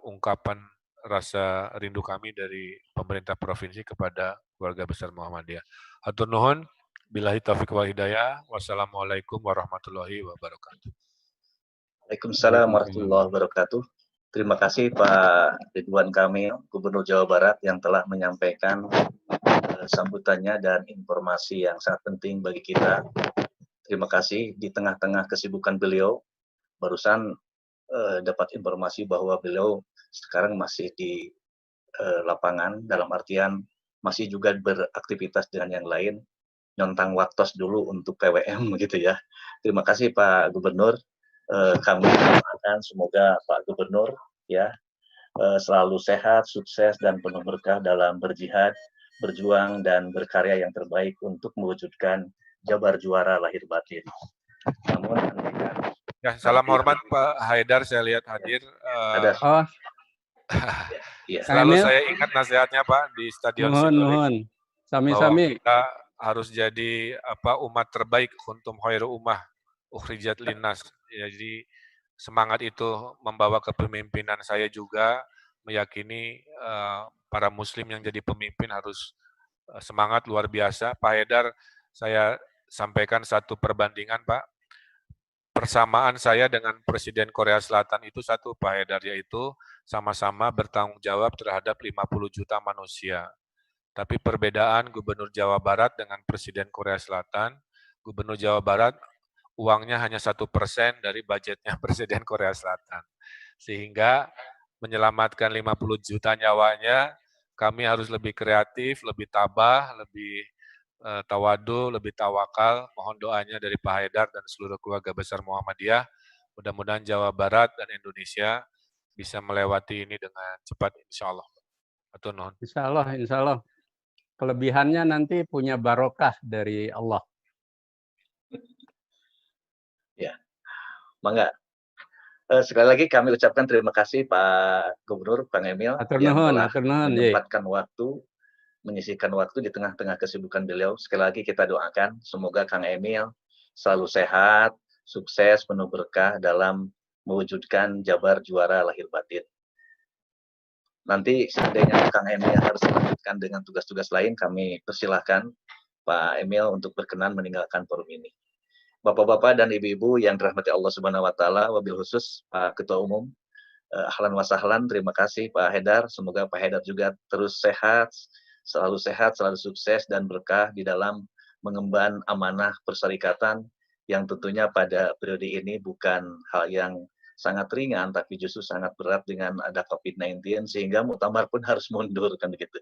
ungkapan rasa rindu kami dari pemerintah provinsi kepada keluarga besar Muhammadiyah. Hatur nuhun, billahi taufiq wal hidayah. Wassalamualaikum warahmatullahi wabarakatuh. Waalaikumsalam warahmatullahi wabarakatuh. Terima kasih Pak Ridwan Kamil, Gubernur Jawa Barat yang telah menyampaikan sambutannya dan informasi yang sangat penting bagi kita. Terima kasih di tengah-tengah kesibukan beliau. Barusan dapat informasi bahwa beliau sekarang masih di lapangan, dalam artian masih juga beraktivitas dengan yang lain, nyontang waktos dulu untuk PWM gitu ya. Terima kasih Pak Gubernur. Kami doakan semoga Pak Gubernur ya selalu sehat, sukses dan penuh berkah dalam berjihad, berjuang dan berkarya yang terbaik untuk mewujudkan Jabar juara lahir batin. Namun ya, salam hormat Pak Haidar, saya lihat hadir. Selalu saya ingat nasihatnya Pak di Stadion Mohon. Sami-sami. Kita harus jadi umat terbaik, kuntum khairu ummah ukhrijat linnas. Jadi semangat itu membawa kepemimpinan saya juga, meyakini para muslim yang jadi pemimpin harus semangat luar biasa. Pak Haidar, saya sampaikan satu perbandingan Pak. Persamaan saya dengan Presiden Korea Selatan itu satu Pak Haidar, yaitu sama-sama bertanggung jawab terhadap 50 juta manusia. Tapi perbedaan Gubernur Jawa Barat dengan Presiden Korea Selatan, Gubernur Jawa Barat uangnya hanya 1% dari budgetnya Presiden Korea Selatan. Sehingga menyelamatkan 50 juta nyawanya kami harus lebih kreatif, lebih tabah, lebih tawadu, lebih tawakal. Mohon doanya dari Pak Haidar dan seluruh keluarga besar Muhammadiyah. Mudah-mudahan Jawa Barat dan Indonesia bisa melewati ini dengan cepat, insya Allah. Atau non. Insya Allah. Kelebihannya nanti punya barokah dari Allah. Ya, mangga. Sekali lagi kami ucapkan terima kasih Pak Gubernur, Bang Emil, yang telah menyempatkan waktu, menyisihkan waktu di tengah-tengah kesibukan beliau. Sekali lagi kita doakan, semoga Kang Emil selalu sehat, sukses, penuh berkah dalam mewujudkan Jabar juara lahir batin. Nanti seandainya Kang Emil harus melanjutkan dengan tugas-tugas lain, kami persilahkan Pak Emil untuk berkenan meninggalkan forum ini. Bapak-bapak dan ibu-ibu yang dirahmati Allah Subhanahu wa taala, wabil khusus Pak Ketua Umum, ahlan wa sahlan, terima kasih Pak Haidar. Semoga Pak Haidar juga terus sehat, selalu sukses dan berkah di dalam mengemban amanah persyarikatan yang tentunya pada periode ini bukan hal yang sangat ringan, tapi justru sangat berat dengan ada COVID-19 sehingga muktamar pun harus mundur kan begitu.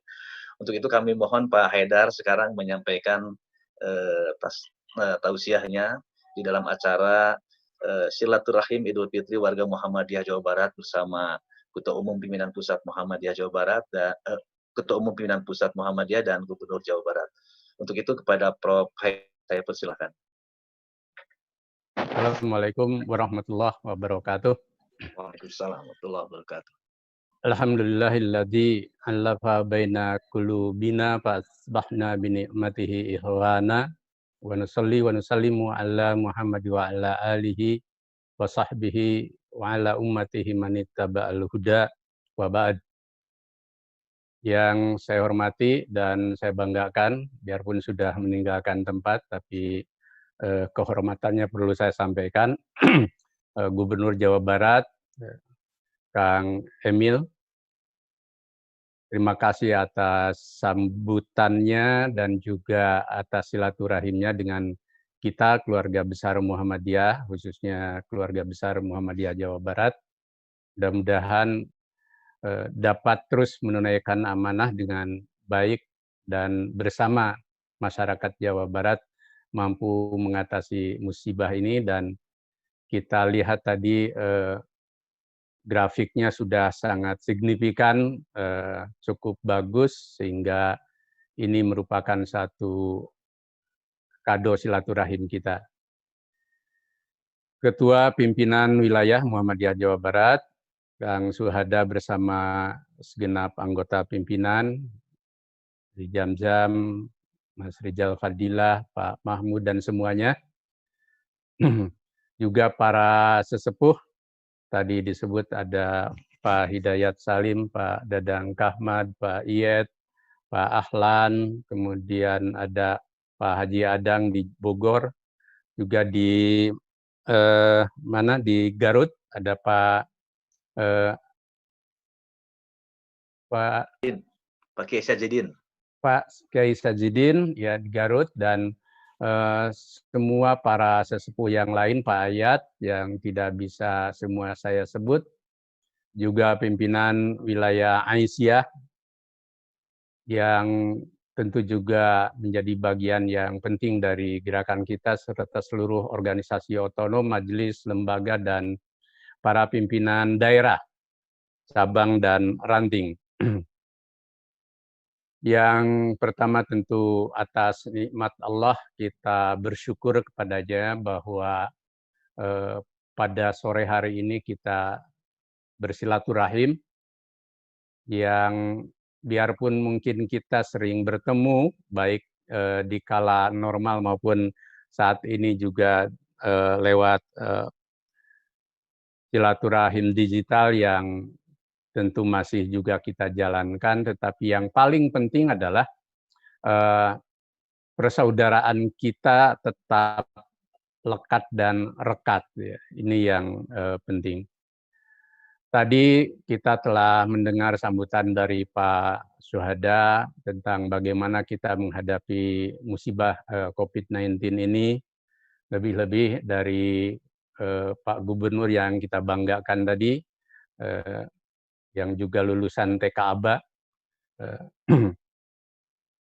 Untuk itu kami mohon Pak Haidar sekarang menyampaikan tausiahnya di dalam acara silaturahim Idul Fitri warga Muhammadiyah Jawa Barat bersama Ketua Umum Pimpinan Pusat Muhammadiyah Jawa Barat dan Ketua Umum Pimpinan Pusat Muhammadiyah dan Gubernur Jawa Barat. Untuk itu kepada Prof. saya persilakan. Assalamualaikum warahmatullahi wabarakatuh. Waalaikumsalam warahmatullahi wabarakatuh. Alhamdulillahilladzi allafa baina qulubina fasbahna bi ni'matihi ihwana wa nusalli wa nusallimu ala Muhammad wa ala alihi wa sahbihi wa ala ummatihi manittaba'al huda wa ba'd. Yang saya hormati dan saya banggakan, biarpun sudah meninggalkan tempat, tapi kehormatannya perlu saya sampaikan, Gubernur Jawa Barat, Kang Emil, terima kasih atas sambutannya dan juga atas silaturahimnya dengan kita, keluarga besar Muhammadiyah, khususnya keluarga besar Muhammadiyah Jawa Barat. Mudah-mudahan dapat terus menunaikan amanah dengan baik dan bersama masyarakat Jawa Barat mampu mengatasi musibah ini. Dan kita lihat tadi grafiknya sudah sangat signifikan, cukup bagus, sehingga ini merupakan satu kado silaturahim kita. Ketua Pimpinan Wilayah Muhammadiyah Jawa Barat, Kang Suhada bersama segenap anggota pimpinan, Jamzam, Mas Rizal Fadilah, Pak Mahmud, dan semuanya. Juga para sesepuh, tadi disebut ada Pak Hidayat Salim, Pak Dadang Kahmad, Pak Iyet, Pak Ahlan, kemudian ada Pak Haji Adang di Bogor, juga di di Garut ada Pak Kiai Sajidin. Pak Kiai Sajidin ya di Garut, dan semua para sesepuh yang lain, Pak Ayat yang tidak bisa semua saya sebut, juga pimpinan wilayah Aisyah yang tentu juga menjadi bagian yang penting dari gerakan kita, serta seluruh organisasi otonom, majelis, lembaga, dan para pimpinan daerah, cabang, dan ranting. Yang pertama tentu atas nikmat Allah kita bersyukur kepadanya bahwa pada sore hari ini kita bersilaturahim yang biarpun mungkin kita sering bertemu baik di kala normal maupun saat ini juga lewat silaturahim digital yang tentu masih juga kita jalankan, tetapi yang paling penting adalah persaudaraan kita tetap lekat dan rekat. Ya. Ini yang penting. Tadi kita telah mendengar sambutan dari Pak Suhada tentang bagaimana kita menghadapi musibah COVID-19 ini, lebih-lebih dari Pak Gubernur yang kita banggakan tadi, yang juga lulusan TK Aba,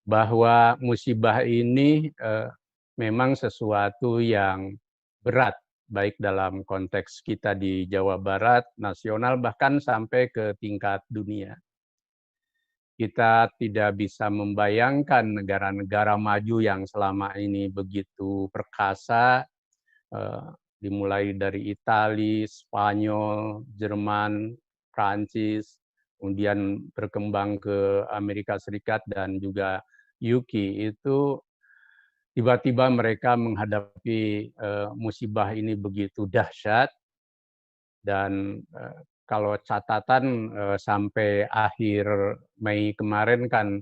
bahwa musibah ini memang sesuatu yang berat, baik dalam konteks kita di Jawa Barat, nasional, bahkan sampai ke tingkat dunia. Kita tidak bisa membayangkan negara-negara maju yang selama ini begitu perkasa, dimulai dari Italia, Spanyol, Jerman, Prancis, kemudian berkembang ke Amerika Serikat dan juga UK, itu tiba-tiba mereka menghadapi musibah ini begitu dahsyat, dan kalau catatan sampai akhir Mei kemarin kan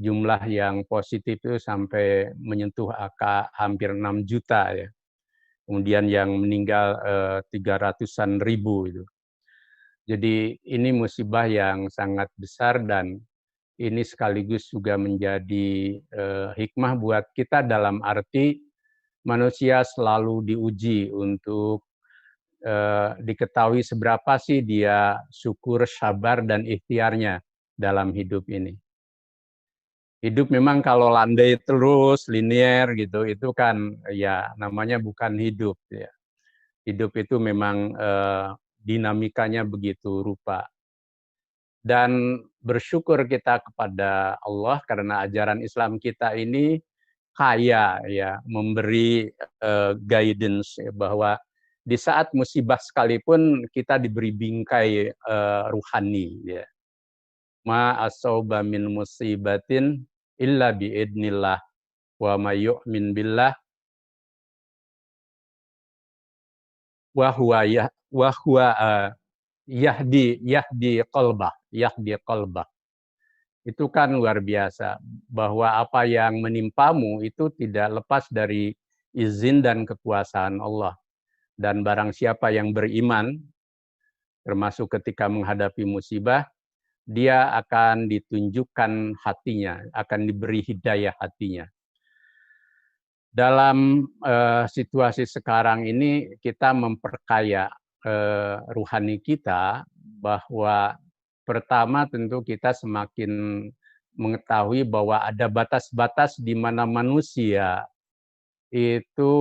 jumlah yang positif itu sampai menyentuh angka hampir 6 juta ya. Kemudian yang meninggal 300-an ribu itu. Jadi ini musibah yang sangat besar, dan ini sekaligus juga menjadi hikmah buat kita dalam arti manusia selalu diuji untuk diketahui seberapa sih dia syukur, sabar, dan ikhtiarnya dalam hidup ini. Hidup memang kalau landai terus, linier gitu, itu kan ya namanya bukan hidup. Ya. Hidup itu memang dinamikanya begitu rupa. Dan bersyukur kita kepada Allah karena ajaran Islam kita ini kaya ya, memberi guidance ya, bahwa di saat musibah sekalipun kita diberi bingkai ruhani ya. Ma asauba min musibatin illa biidnillah wa may yu'min billah wa huwa yahdi qalbah. Itu kan luar biasa, bahwa apa yang menimpamu itu tidak lepas dari izin dan kekuasaan Allah. Dan barang siapa yang beriman, termasuk ketika menghadapi musibah, dia akan ditunjukkan hatinya, akan diberi hidayah hatinya. Dalam situasi sekarang ini kita memperkaya ruhani kita, bahwa pertama tentu kita semakin mengetahui bahwa ada batas-batas di mana manusia itu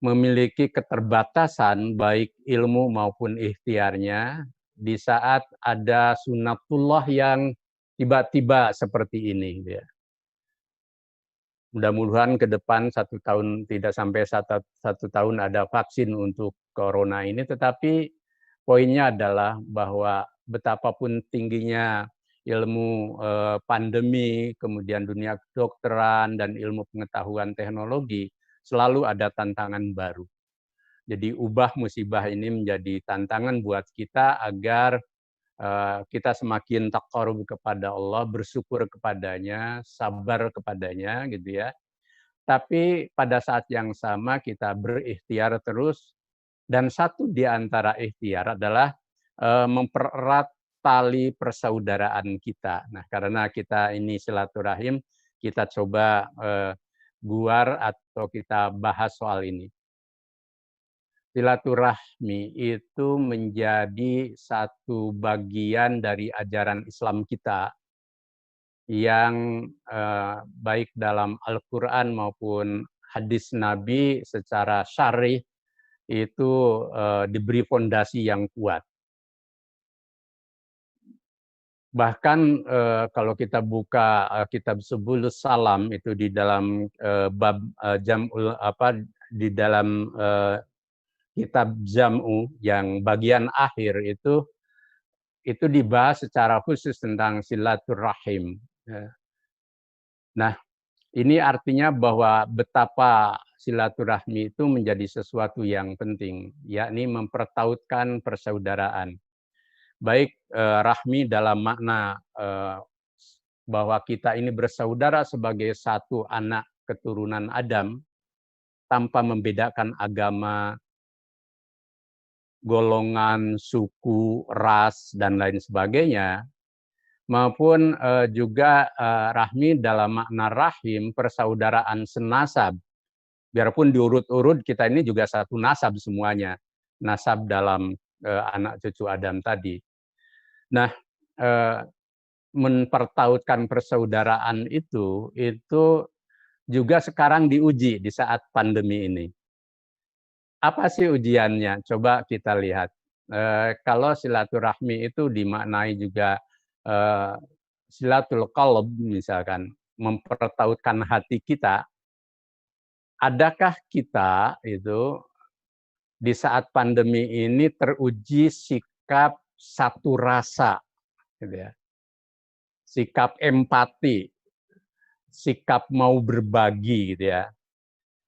memiliki keterbatasan baik ilmu maupun ikhtiarnya di saat ada sunatullah yang tiba-tiba seperti ini. Mudah-mudahan ke depan 1 tahun, tidak sampai 1 tahun ada vaksin untuk corona ini, tetapi poinnya adalah bahwa betapapun tingginya ilmu pandemi, kemudian dunia kedokteran, dan ilmu pengetahuan teknologi, selalu ada tantangan baru. Jadi ubah musibah ini menjadi tantangan buat kita agar kita semakin taqarrub kepada Allah, bersyukur kepadanya, sabar kepadanya gitu ya. Tapi pada saat yang sama kita berikhtiar terus, dan satu di antara ikhtiar adalah mempererat tali persaudaraan kita. Nah, karena kita ini silaturahim, kita coba guar atau kita bahas soal ini. Silaturahmi itu menjadi satu bagian dari ajaran Islam kita yang baik dalam Al-Quran maupun hadis Nabi secara syarih itu diberi fondasi yang kuat. Bahkan kalau kita buka kitab Subulus Salam itu di dalam bab jam'ul di dalam kitab Jam'u yang bagian akhir itu dibahas secara khusus tentang silaturahim. Nah, ini artinya bahwa betapa silaturahmi itu menjadi sesuatu yang penting, yakni mempertautkan persaudaraan. Baik rahmi dalam makna bahwa kita ini bersaudara sebagai satu anak keturunan Adam, tanpa membedakan agama, golongan, suku, ras, dan lain sebagainya, maupun juga rahmi dalam makna rahim, persaudaraan senasab. Biarpun diurut-urut, kita ini juga satu nasab semuanya, nasab dalam anak cucu Adam tadi. Nah, mempertautkan persaudaraan itu juga sekarang diuji di saat pandemi ini. Apa sih ujiannya? Coba kita lihat. Kalau silaturahmi itu dimaknai juga silatul qalb misalkan, mempertautkan hati kita. Adakah kita itu di saat pandemi ini teruji sikap satu rasa, gitu ya, sikap empati, sikap mau berbagi, gitu ya,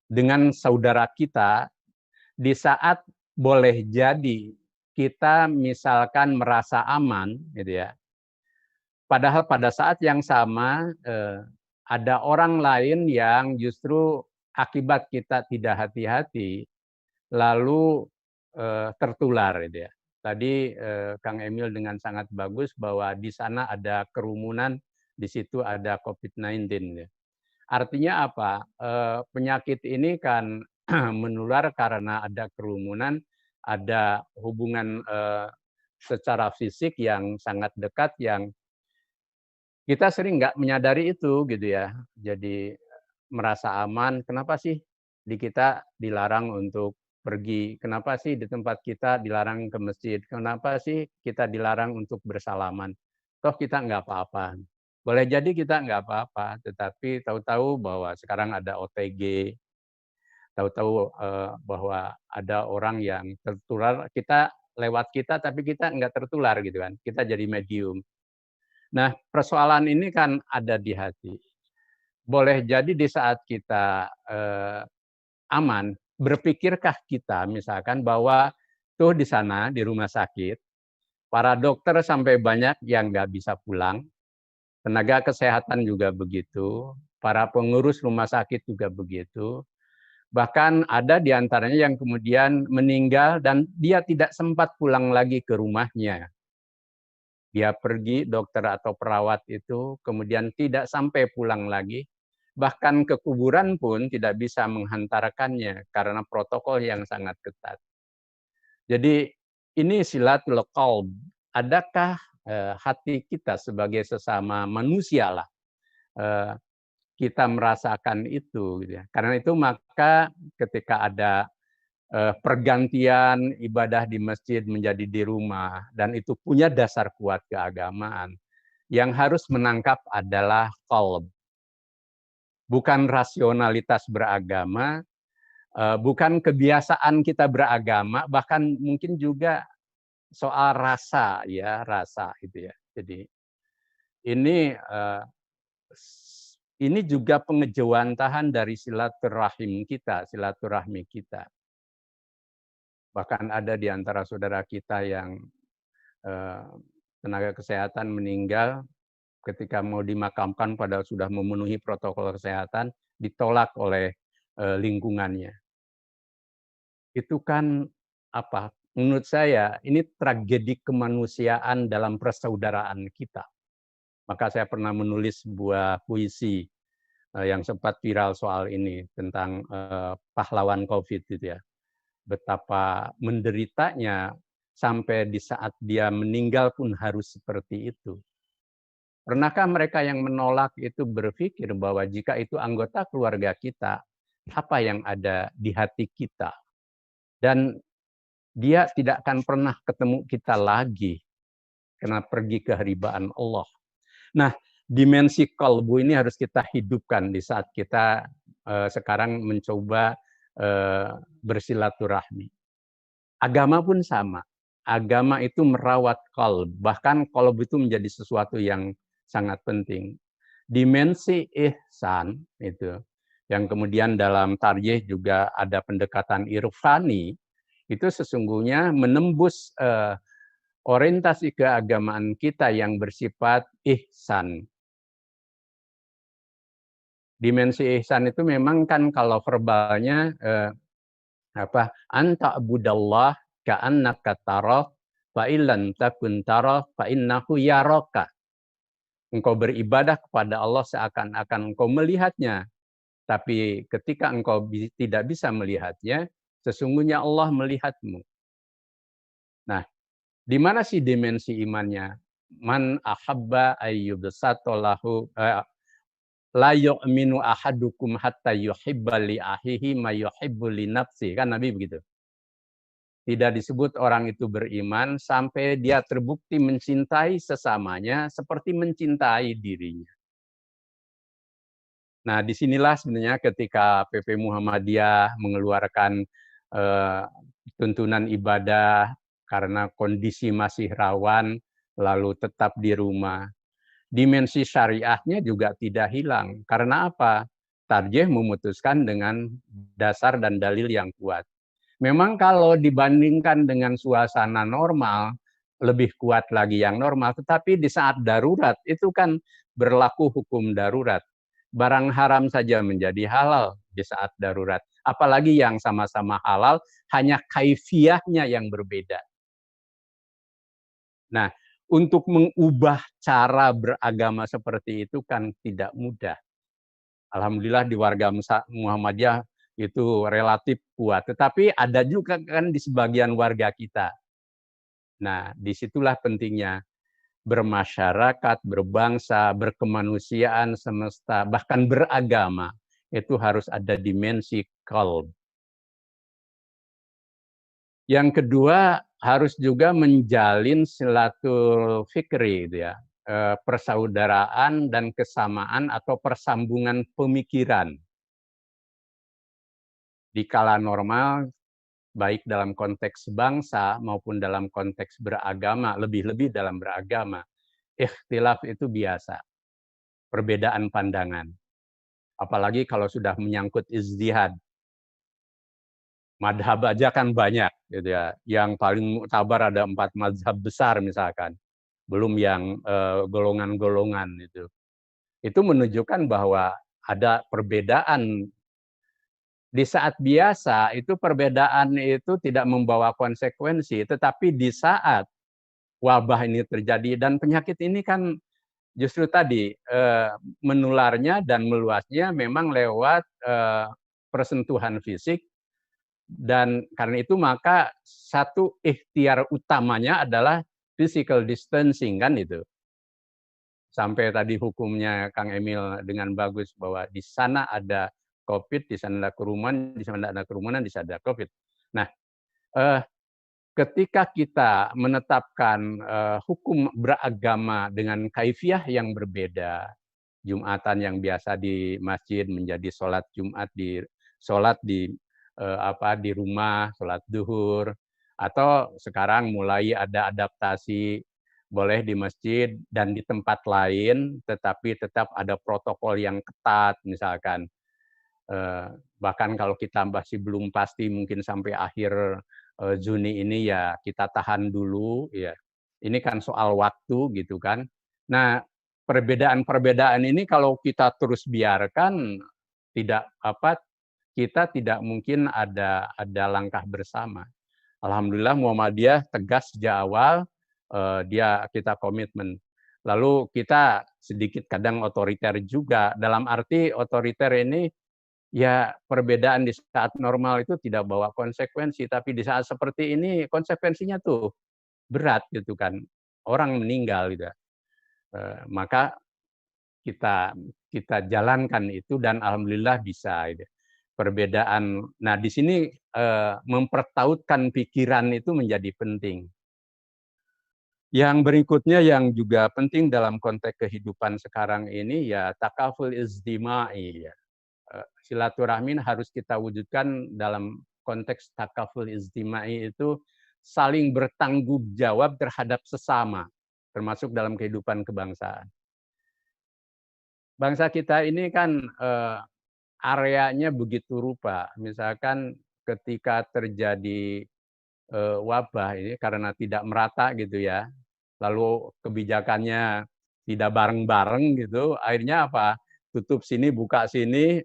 dengan saudara kita di saat boleh jadi kita misalkan merasa aman, gitu ya. Padahal pada saat yang sama ada orang lain yang justru akibat kita tidak hati-hati lalu tertular, gitu ya. Tadi Kang Emil dengan sangat bagus bahwa di sana ada kerumunan, di situ ada COVID-19. Ya. Artinya apa? Penyakit ini kan menular karena ada kerumunan, ada hubungan secara fisik yang sangat dekat yang kita sering nggak menyadari itu, gitu ya. Jadi merasa aman. Kenapa sih di kita dilarang untuk pergi? Kenapa sih di tempat kita dilarang ke masjid? Kenapa sih kita dilarang untuk bersalaman? Toh kita nggak apa-apa. Boleh jadi kita nggak apa-apa, tetapi tahu-tahu bahwa sekarang ada OTG, tahu-tahu bahwa ada orang yang tertular, kita lewat kita, tapi kita nggak tertular, gitu kan. Kita jadi medium. Nah, persoalan ini kan ada di hati. Boleh jadi di saat kita aman, berpikirkah kita misalkan bahwa tuh di sana, di rumah sakit, para dokter sampai banyak yang nggak bisa pulang, tenaga kesehatan juga begitu, para pengurus rumah sakit juga begitu, bahkan ada di antaranya yang kemudian meninggal dan dia tidak sempat pulang lagi ke rumahnya. Dia pergi, dokter atau perawat itu, kemudian tidak sampai pulang lagi, bahkan ke kuburan pun tidak bisa menghantarkannya karena protokol yang sangat ketat. Jadi ini silatul qalb. Adakah hati kita sebagai sesama manusia lah kita merasakan itu, gitu ya. Karena itu maka ketika ada pergantian ibadah di masjid menjadi di rumah, dan itu punya dasar kuat keagamaan, yang harus menangkap adalah qalb. Bukan rasionalitas beragama, bukan kebiasaan kita beragama, bahkan mungkin juga soal rasa, ya, rasa itu ya. Jadi ini juga pengejawantahan dari silaturahim kita, silaturahmi kita. Bahkan ada di antara saudara kita yang tenaga kesehatan meninggal ketika mau dimakamkan padahal sudah memenuhi protokol kesehatan, ditolak oleh lingkungannya. Itu kan apa? Menurut saya ini tragedi kemanusiaan dalam persaudaraan kita. Maka saya pernah menulis sebuah puisi yang sempat viral soal ini tentang pahlawan COVID gitu ya. Betapa menderitanya sampai di saat dia meninggal pun harus seperti itu. Pernahkah mereka yang menolak itu berpikir bahwa jika itu anggota keluarga kita, apa yang ada di hati kita? Dan dia tidak akan pernah ketemu kita lagi karena pergi ke haribaan Allah. Nah, dimensi qalbu ini harus kita hidupkan di saat kita sekarang mencoba bersilaturahmi. Agama pun sama. Agama itu merawat qalb. Bahkan qalb itu menjadi sesuatu yang sangat penting. Dimensi ihsan itu, yang kemudian dalam tarjih juga ada pendekatan irfani, itu sesungguhnya menembus orientasi keagamaan kita yang bersifat ihsan. Dimensi ihsan itu memang kan kalau verbalnya anta budallah ka'annaka tarah fa illam takun tarah fa innahu yaraka. Engkau beribadah kepada Allah seakan-akan engkau melihatnya, tapi ketika engkau tidak bisa melihatnya, sesungguhnya Allah melihatmu. Nah, di mana sih dimensi imannya? man ahabba ayyubsatalahu la yu'minu ahadukum hatta yuhibba li ahihi ma yuhibbu li nafsi, kan Nabi begitu. Tidak disebut orang itu beriman sampai dia terbukti mencintai sesamanya seperti mencintai dirinya. Nah, disinilah sebenarnya ketika PP Muhammadiyah mengeluarkan tuntunan ibadah karena kondisi masih rawan, lalu tetap di rumah. Dimensi syariahnya juga tidak hilang. Karena apa? Tarjih memutuskan dengan dasar dan dalil yang kuat. Memang kalau dibandingkan dengan suasana normal, lebih kuat lagi yang normal. Tetapi di saat darurat, itu kan berlaku hukum darurat. Barang haram saja menjadi halal di saat darurat. Apalagi yang sama-sama halal, hanya kaifiyahnya yang berbeda. Nah, untuk mengubah cara beragama seperti itu kan tidak mudah. Alhamdulillah di warga Muhammadiyah itu relatif kuat. Tetapi ada juga kan di sebagian warga kita. Nah, disitulah pentingnya bermasyarakat, berbangsa, berkemanusiaan semesta, bahkan beragama. Itu harus ada dimensi qalb. Yang kedua, harus juga menjalin silatul fikri, gitu ya, persaudaraan dan kesamaan atau persambungan pemikiran. Di kala normal, baik dalam konteks bangsa maupun dalam konteks beragama, lebih-lebih dalam beragama, ikhtilaf itu biasa, perbedaan pandangan. Apalagi kalau sudah menyangkut ijtihad. Madhab aja kan banyak, gitu ya. Yang paling muktabar ada 4 mazhab besar misalkan, belum yang golongan-golongan itu. Itu menunjukkan bahwa ada perbedaan. Di saat biasa itu perbedaan itu tidak membawa konsekuensi, tetapi di saat wabah ini terjadi dan penyakit ini kan justru tadi menularnya dan meluasnya memang lewat persentuhan fisik. Dan karena itu maka satu ikhtiar utamanya adalah physical distancing, kan itu. Sampai tadi hukumnya Kang Emil dengan bagus bahwa di sana ada COVID, di sana ada kerumunan, di sana ada kerumunan, di sana ada COVID. Nah, ketika kita menetapkan hukum beragama dengan kaifiyah yang berbeda, Jumatan yang biasa di masjid menjadi sholat Jumat di rumah, sholat duhur, atau sekarang mulai ada adaptasi boleh di masjid dan di tempat lain, tetapi tetap ada protokol yang ketat, misalkan. Bahkan kalau kita masih belum pasti mungkin sampai akhir Juni ini ya kita tahan dulu, ya. Ini kan soal waktu gitu kan. Nah, perbedaan-perbedaan ini kalau kita terus biarkan kita tidak mungkin ada langkah bersama. Alhamdulillah Muhammadiyah tegas sejak awal, kita komitmen. Lalu kita sedikit kadang otoriter juga, dalam arti otoriter ini ya perbedaan di saat normal itu tidak bawa konsekuensi, tapi di saat seperti ini konsekuensinya tuh berat gitu kan, orang meninggal gitu. Maka kita jalankan itu dan alhamdulillah bisa. Gitu. Perbedaan. Nah, di sini mempertautkan pikiran itu menjadi penting. Yang berikutnya yang juga penting dalam konteks kehidupan sekarang ini ya takaful ijtima'i ya. Silaturahmi harus kita wujudkan dalam konteks takaful ijtima'i itu saling bertanggung jawab terhadap sesama, termasuk dalam kehidupan kebangsaan. Bangsa kita ini kan areanya begitu rupa, misalkan ketika terjadi wabah ini karena tidak merata gitu ya, lalu kebijakannya tidak bareng-bareng gitu, akhirnya apa? Tutup sini, buka sini,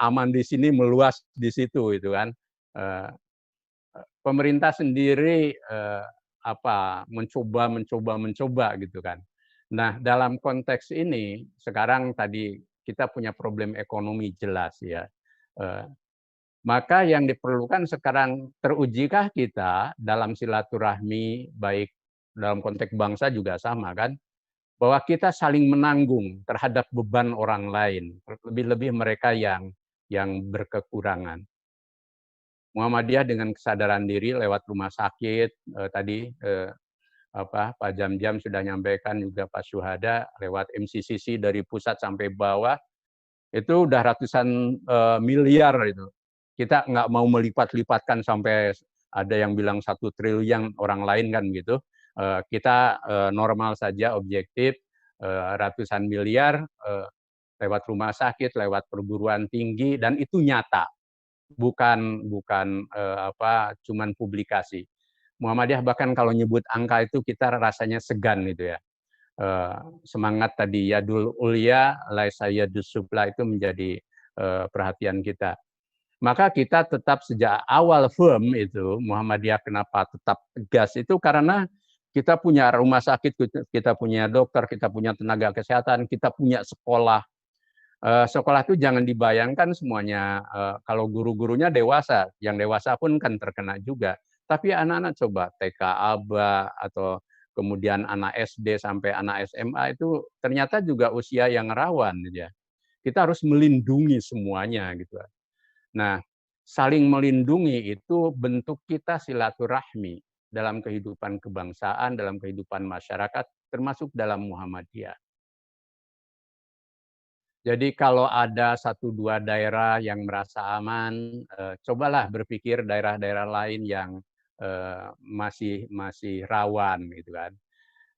aman di sini, meluas di situ itu kan. Pemerintah sendiri mencoba gitu kan. Nah, dalam konteks ini sekarang tadi kita punya problem ekonomi jelas ya. Maka yang diperlukan sekarang terujikah kita dalam silaturahmi baik dalam konteks bangsa juga sama kan, bahwa kita saling menanggung terhadap beban orang lain, lebih-lebih mereka yang berkekurangan. Muhammadiyah dengan kesadaran diri lewat rumah sakit, tadi Pak Jam-Jam sudah nyampaikan, juga Pak Syuhada lewat MCCC dari pusat sampai bawah, itu udah ratusan miliar itu. Kita nggak mau melipat-lipatkan sampai ada yang bilang 1 triliun orang lain kan gitu. Kita normal saja, objektif, ratusan miliar lewat rumah sakit, lewat perguruan tinggi, dan itu nyata, bukan cuman publikasi. Muhammadiyah bahkan kalau nyebut angka itu kita rasanya segan gitu ya. Semangat tadi yadul ulia laisa yadus sufla itu menjadi perhatian kita. Maka kita tetap sejak awal firm itu, Muhammadiyah kenapa tetap tegas itu karena kita punya rumah sakit, kita punya dokter, kita punya tenaga kesehatan, kita punya sekolah. Sekolah itu jangan dibayangkan semuanya kalau guru-gurunya dewasa, yang dewasa pun kan terkena juga. Tapi anak-anak coba TK, ABA, atau kemudian anak SD sampai anak SMA itu ternyata juga usia yang rawan. Ya. Kita harus melindungi semuanya gitu. Nah, saling melindungi itu bentuk kita silaturahmi dalam kehidupan kebangsaan, dalam kehidupan masyarakat, termasuk dalam Muhammadiyah. Jadi kalau ada 1-2 daerah yang merasa aman, cobalah berpikir daerah-daerah lain yang masih rawan gitu kan.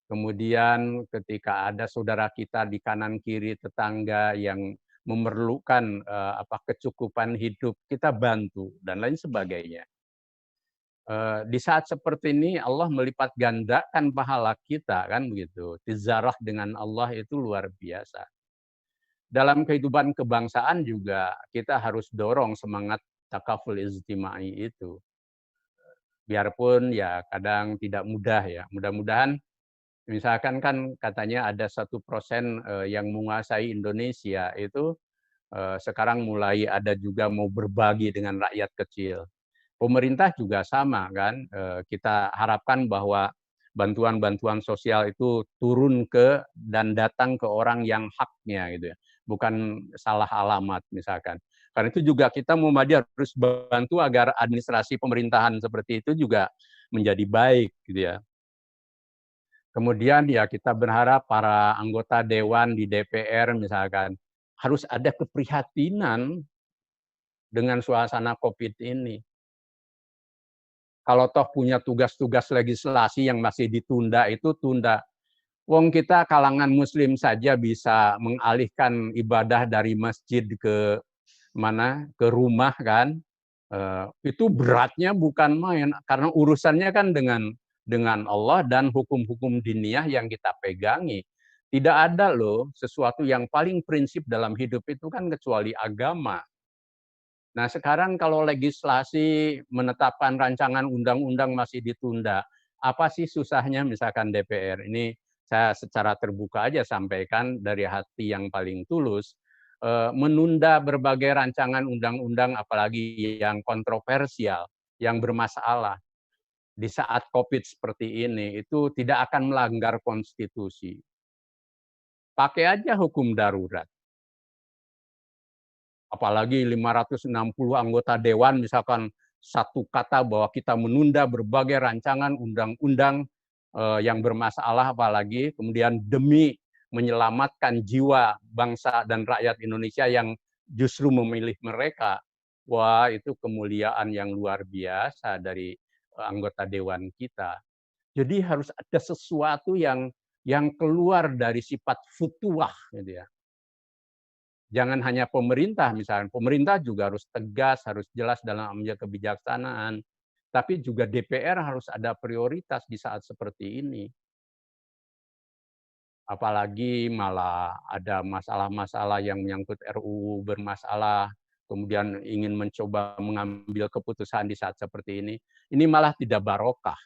Kemudian ketika ada saudara kita di kanan kiri tetangga yang memerlukan kecukupan hidup, kita bantu dan lain sebagainya. Di saat seperti ini Allah melipat gandakan pahala kita kan begitu. Tizarah dengan Allah itu luar biasa. Dalam kehidupan kebangsaan juga kita harus dorong semangat takaful ijtimai itu. Biarpun ya kadang tidak mudah ya. Mudah-mudahan misalkan kan katanya ada 1% yang menguasai Indonesia itu sekarang mulai ada juga mau berbagi dengan rakyat kecil. Pemerintah juga sama kan. Kita harapkan bahwa bantuan-bantuan sosial itu turun ke dan datang ke orang yang haknya gitu ya. Bukan salah alamat misalkan. Karena itu juga kita Muhammadiyah harus bantu agar administrasi pemerintahan seperti itu juga menjadi baik gitu ya. Kemudian ya kita berharap para anggota dewan di DPR misalkan harus ada keprihatinan dengan suasana COVID ini. Kalau toh punya tugas-tugas legislasi yang masih ditunda itu tunda. Wong kita kalangan muslim saja bisa mengalihkan ibadah dari masjid ke mana? Ke rumah kan. Itu beratnya bukan main karena urusannya kan dengan Allah dan hukum-hukum diniyah yang kita pegangi. Tidak ada loh sesuatu yang paling prinsip dalam hidup itu kan kecuali agama. Nah, sekarang kalau legislasi menetapkan rancangan undang-undang masih ditunda, apa sih susahnya misalkan DPR? Ini saya secara terbuka aja sampaikan dari hati yang paling tulus, menunda berbagai rancangan undang-undang apalagi yang kontroversial, yang bermasalah di saat COVID seperti ini, itu tidak akan melanggar konstitusi. Pakai aja hukum darurat. Apalagi 560 anggota dewan misalkan satu kata bahwa kita menunda berbagai rancangan undang-undang yang bermasalah apalagi kemudian demi menyelamatkan jiwa bangsa dan rakyat Indonesia yang justru memilih mereka. Wah, itu kemuliaan yang luar biasa dari anggota dewan kita. Jadi harus ada sesuatu yang keluar dari sifat futuwah gitu ya. Jangan hanya pemerintah misalnya, pemerintah juga harus tegas, harus jelas dalam ambil kebijaksanaan. Tapi juga DPR harus ada prioritas di saat seperti ini. Apalagi malah ada masalah-masalah yang menyangkut RUU bermasalah, kemudian ingin mencoba mengambil keputusan di saat seperti ini malah tidak barokah.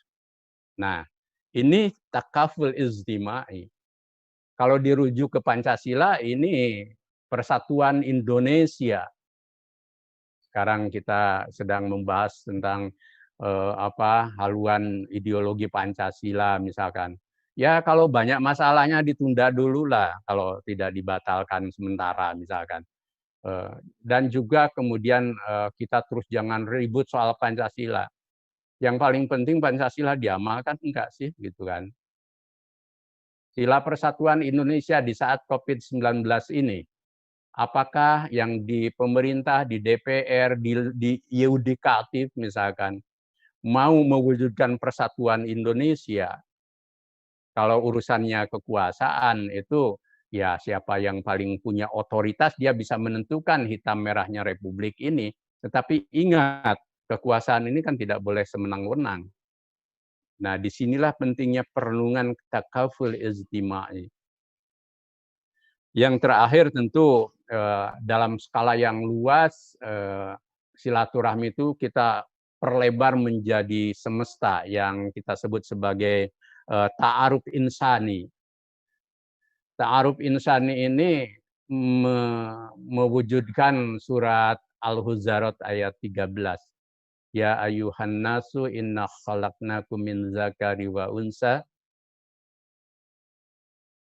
Nah, ini takaful ijtimai. Kalau dirujuk ke Pancasila, ini persatuan Indonesia. Sekarang kita sedang membahas tentang haluan ideologi Pancasila misalkan. Ya kalau banyak masalahnya ditunda dulu lah, kalau tidak dibatalkan sementara misalkan. Dan juga kemudian kita terus jangan ribut soal Pancasila. Yang paling penting Pancasila diamalkan enggak sih, gitu kan. Sila Persatuan Indonesia di saat COVID-19 ini, apakah yang di pemerintah, di DPR, di yudikatif misalkan, mau mewujudkan persatuan Indonesia, kalau urusannya kekuasaan itu ya siapa yang paling punya otoritas dia bisa menentukan hitam merahnya republik ini. Tetapi ingat, kekuasaan ini kan tidak boleh semenang-wenang. Nah, disinilah pentingnya perlindungan takaful ijtima'i. Yang terakhir tentu dalam skala yang luas, silaturahmi itu kita perlebar menjadi semesta yang kita sebut sebagai ta'aruf insani. Ta'aruf insani ini mewujudkan surat Al-Huzarat ayat 13. Ya ayuhan nasu inna khalaqnakum min zakari wa unsa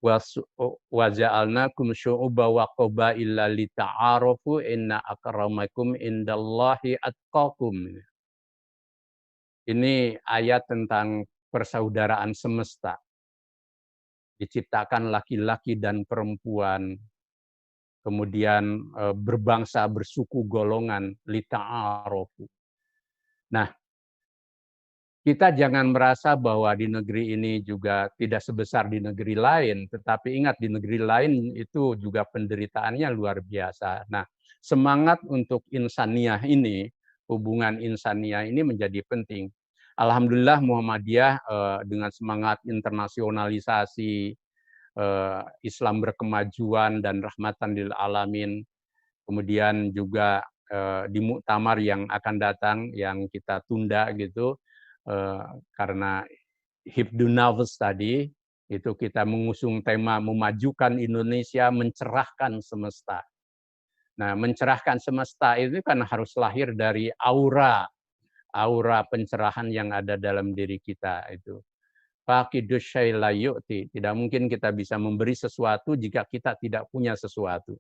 wa ja'alnakum syu'uba wa qabaila lita'arafu inna akramakum indallahi atqakum. Ini ayat tentang persaudaraan semesta. Diciptakan laki-laki dan perempuan, kemudian berbangsa, bersuku, golongan, lita'arafu. Nah, kita jangan merasa bahwa di negeri ini juga tidak sebesar di negeri lain, tetapi ingat di negeri lain itu juga penderitaannya luar biasa. Nah, semangat untuk insaniah ini, hubungan insaniah ini menjadi penting. Alhamdulillah Muhammadiyah dengan semangat internasionalisasi, Islam berkemajuan dan rahmatan lil alamin, kemudian juga di muktamar yang akan datang yang kita tunda gitu, karena Hifdun Nafs tadi, itu kita mengusung tema memajukan Indonesia, mencerahkan semesta. Nah, mencerahkan semesta itu kan harus lahir dari aura pencerahan yang ada dalam diri kita itu. Faqidus syai' la yu'ti. Tidak mungkin kita bisa memberi sesuatu jika kita tidak punya sesuatu.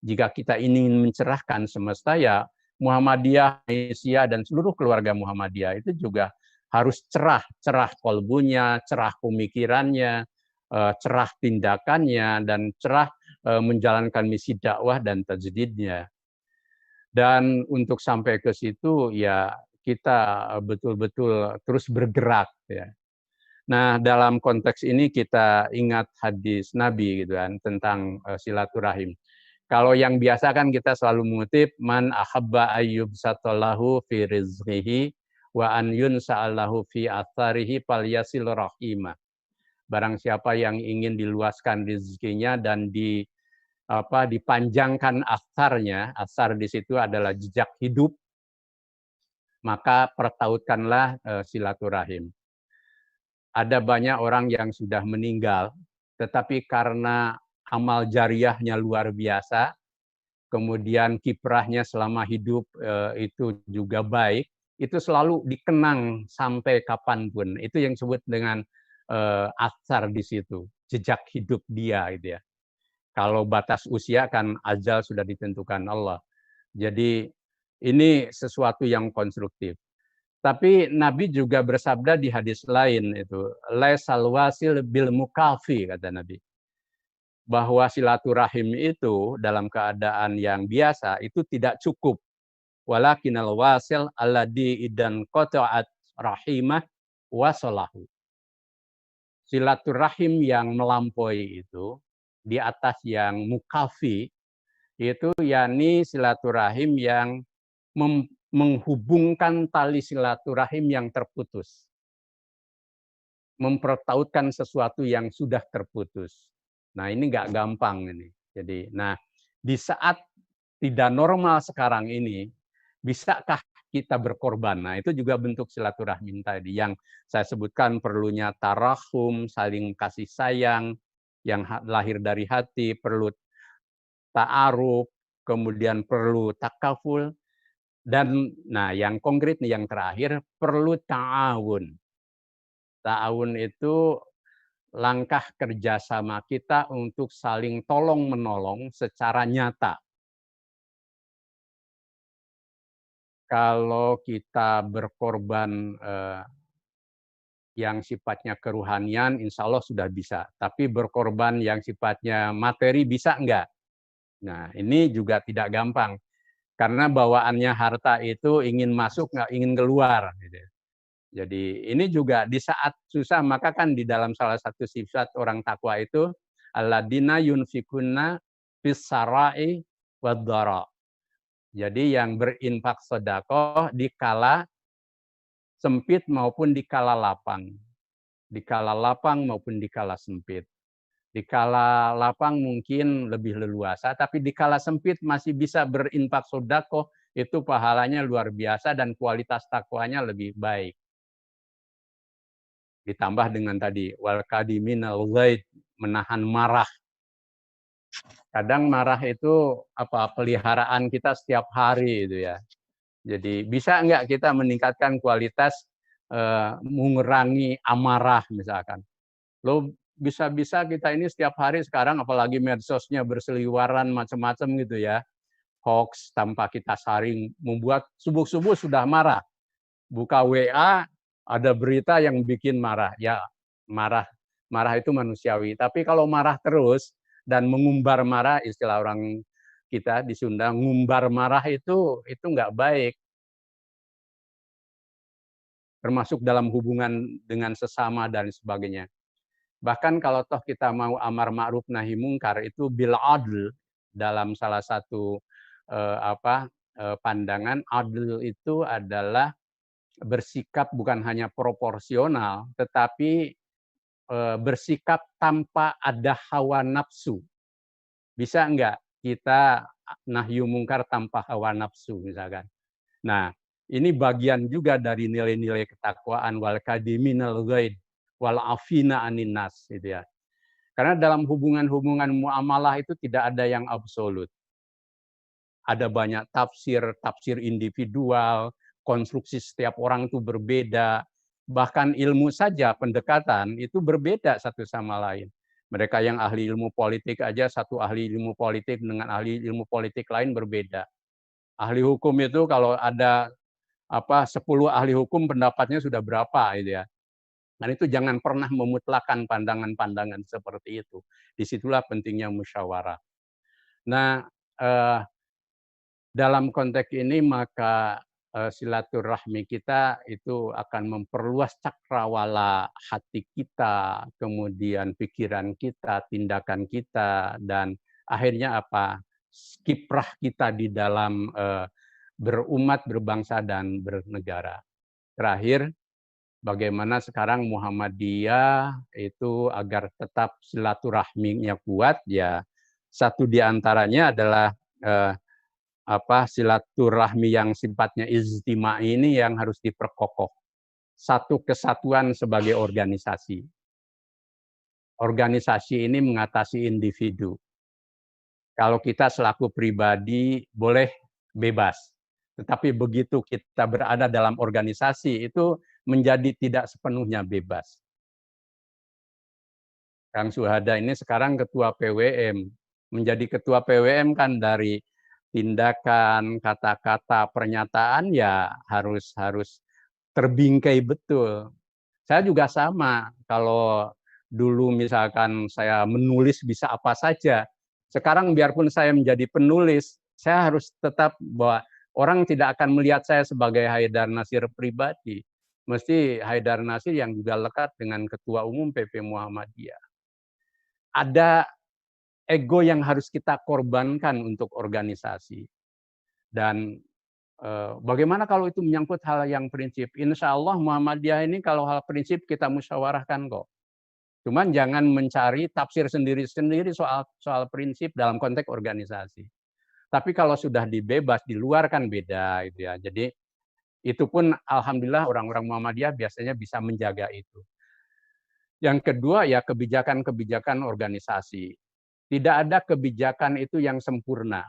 Jika kita ingin mencerahkan semesta, ya Muhammadiyah, Indonesia, dan seluruh keluarga Muhammadiyah itu juga harus cerah kolbunya, cerah pemikirannya, cerah tindakannya, dan cerah menjalankan misi dakwah dan tajdidnya. Dan untuk sampai ke situ, ya kita betul-betul terus bergerak. Ya. Nah, dalam konteks ini kita ingat hadis Nabi gitu kan tentang silaturahim. Kalau yang biasa kan kita selalu mengutip man ahabba ayyub satallahu fi rizqihi wa an yunsa'allahu fi atharihi falyasil rahimah. Barang siapa yang ingin diluaskan rezekinya dan dipanjangkan asarnya, asar di situ adalah jejak hidup, maka pertautkanlah silaturahim. Ada banyak orang yang sudah meninggal, tetapi karena amal jariahnya luar biasa, kemudian kiprahnya selama hidup itu juga baik, itu selalu dikenang sampai kapanpun. Itu yang disebut dengan asar di situ, jejak hidup dia gitu ya. Kalau batas usia kan ajal sudah ditentukan Allah. Jadi ini sesuatu yang konstruktif. Tapi Nabi juga bersabda di hadis lain itu, laisal wasil bil mukafi, kata Nabi. Bahwa silaturahim itu dalam keadaan yang biasa itu tidak cukup. Walakinal wasil alladhi idan qata'at rahimah wasalahu. Silaturahim yang melampaui itu di atas yang mukafi itu yakni silaturahim yang menghubungkan tali silaturahim yang terputus. Mempertautkan sesuatu yang sudah terputus. Nah, ini nggak gampang ini. Jadi, nah di saat tidak normal sekarang ini, bisakah kita berkorban? Nah, itu juga bentuk silaturahim tadi yang saya sebutkan perlunya tarahum, saling kasih sayang yang lahir dari hati, perlu ta'aruf, kemudian perlu takaful. Dan nah yang konkret nih yang terakhir perlu ta'awun. Ta'awun itu langkah kerjasama kita untuk saling tolong menolong secara nyata. Kalau kita berkorban yang sifatnya keruhanian, insya Allah sudah bisa. Tapi berkorban yang sifatnya materi bisa enggak? Nah, ini juga tidak gampang. Karena bawaannya harta itu ingin masuk, nggak ingin keluar. Gitu. Jadi ini juga di saat susah, maka kan di dalam salah satu sifat orang takwa itu, alladzina yunfikunna fis sarai wad dara. Jadi yang berinfak sedekah di kala sempit maupun di kala lapang. Di kala lapang maupun di kala sempit. Di kala lapang mungkin lebih leluasa, tapi di kala sempit masih bisa berinfak sedekah, itu pahalanya luar biasa dan kualitas takwanya lebih baik. Ditambah dengan tadi, wal kadiminal ghaid, menahan marah. Kadang marah itu peliharaan kita setiap hari itu ya. Jadi bisa nggak kita meningkatkan kualitas mengurangi amarah misalkan. Lo bisa-bisa kita ini setiap hari sekarang apalagi medsosnya berseliweran macam-macam gitu ya. Hoax tanpa kita saring membuat subuh-subuh sudah marah. Buka WA ada berita yang bikin marah. Ya, marah itu manusiawi. Tapi kalau marah terus dan mengumbar marah, istilah orang kita di Sunda, ngumbar marah itu nggak baik. Termasuk dalam hubungan dengan sesama dan sebagainya. Bahkan kalau toh kita mau amar ma'ruf nahi mungkar itu bil adl, dalam salah satu pandangan, adl itu adalah bersikap bukan hanya proporsional tetapi bersikap tanpa ada hawa nafsu. Bisa enggak kita nahyu mungkar tanpa hawa nafsu misalkan. Nah, ini bagian juga dari nilai-nilai ketakwaan, wal kadiminal ghaid wal afina anin nas gitu ya. Karena dalam hubungan-hubungan muamalah itu tidak ada yang absolut. Ada banyak tafsir individual, konstruksi setiap orang itu berbeda. Bahkan ilmu saja pendekatan itu berbeda satu sama lain. Mereka yang ahli ilmu politik aja, satu ahli ilmu politik dengan ahli ilmu politik lain berbeda. Ahli hukum itu kalau ada 10 ahli hukum pendapatnya sudah berapa gitu ya. Dan itu jangan pernah memutlakan pandangan-pandangan seperti itu. Disitulah pentingnya musyawarah. Nah, dalam konteks ini maka silaturahmi kita itu akan memperluas cakrawala hati kita, kemudian pikiran kita, tindakan kita, dan akhirnya kiprah kita di dalam berumat, berbangsa, dan bernegara. Terakhir, bagaimana sekarang Muhammadiyah itu agar tetap silaturahminya kuat, ya satu di antaranya adalah silaturahmi yang sifatnya ijtima ini yang harus diperkokoh. Satu kesatuan sebagai organisasi. Organisasi ini mengatasi individu. Kalau kita selaku pribadi boleh bebas. Tetapi begitu kita berada dalam organisasi itu menjadi tidak sepenuhnya bebas. Kang Suhada ini sekarang ketua PWM. Menjadi ketua PWM kan dari tindakan, kata-kata, pernyataan ya harus terbingkai betul. Saya juga sama, kalau dulu misalkan saya menulis bisa apa saja, sekarang biarpun saya menjadi penulis, saya harus tetap bahwa orang tidak akan melihat saya sebagai Haidar Nasir pribadi. Mesti Haidar Nasir yang juga lekat dengan Ketua Umum PP Muhammadiyah. Ada ego yang harus kita korbankan untuk organisasi. Dan bagaimana kalau itu menyangkut hal yang prinsip? Insya Allah Muhammadiyah ini kalau hal prinsip kita musyawarahkan kok. Cuman jangan mencari tafsir sendiri-sendiri soal prinsip dalam konteks organisasi. Tapi kalau sudah dibebas, di luar kan beda. Gitu ya. Jadi itu pun alhamdulillah orang-orang Muhammadiyah biasanya bisa menjaga itu. Yang kedua ya kebijakan-kebijakan organisasi. Tidak ada kebijakan itu yang sempurna.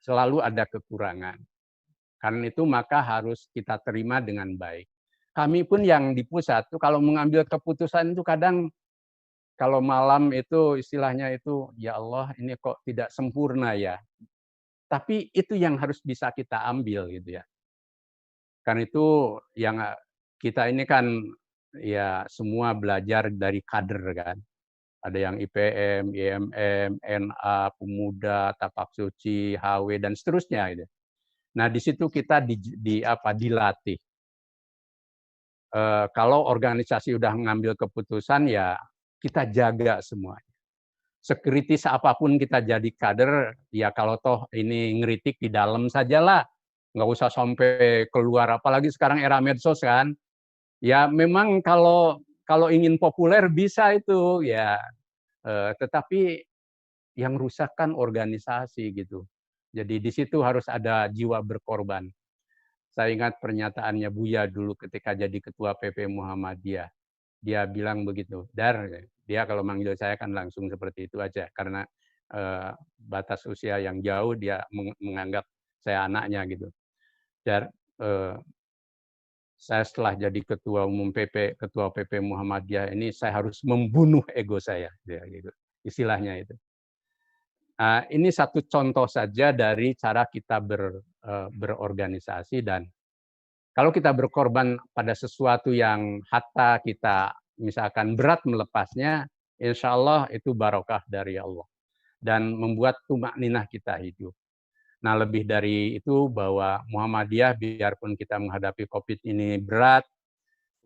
Selalu ada kekurangan. Karena itu maka harus kita terima dengan baik. Kami pun yang di pusat tuh kalau mengambil keputusan itu kadang kalau malam itu istilahnya itu, ya Allah ini kok tidak sempurna ya. Tapi itu yang harus bisa kita ambil gitu ya. Karena itu yang kita ini kan ya semua belajar dari kader kan. Ada yang IPM, IMM, NA, Pemuda, Tapak Suci, HW dan seterusnya gitu. Nah, di situ kita dilatih. Kalau organisasi udah mengambil keputusan ya kita jaga semuanya. Sekritis apapun kita jadi kader, ya kalau toh ini ngeritik di dalam sajalah. Nggak usah sampai keluar, apalagi sekarang era medsos kan. Ya memang kalau ingin populer bisa itu ya, tetapi yang rusak kan organisasi gitu. Jadi di situ harus ada jiwa berkorban. Saya ingat pernyataannya Buya dulu ketika jadi ketua PP Muhammadiyah. Dia bilang begitu, Dar, dia kalau manggil saya kan langsung seperti itu aja. Karena batas usia yang jauh, dia menganggap saya anaknya gitu. Dar, saya setelah jadi ketua umum PP, ketua PP Muhammadiyah ini, saya harus membunuh ego saya. Ya, gitu. Istilahnya itu. Ini satu contoh saja dari cara kita berorganisasi dan kalau kita berkorban pada sesuatu yang hatta kita misalkan berat melepasnya, insya Allah itu barokah dari Allah dan membuat tumakninah kita hidup. Nah lebih dari itu bahwa Muhammadiyah biarpun kita menghadapi COVID ini berat,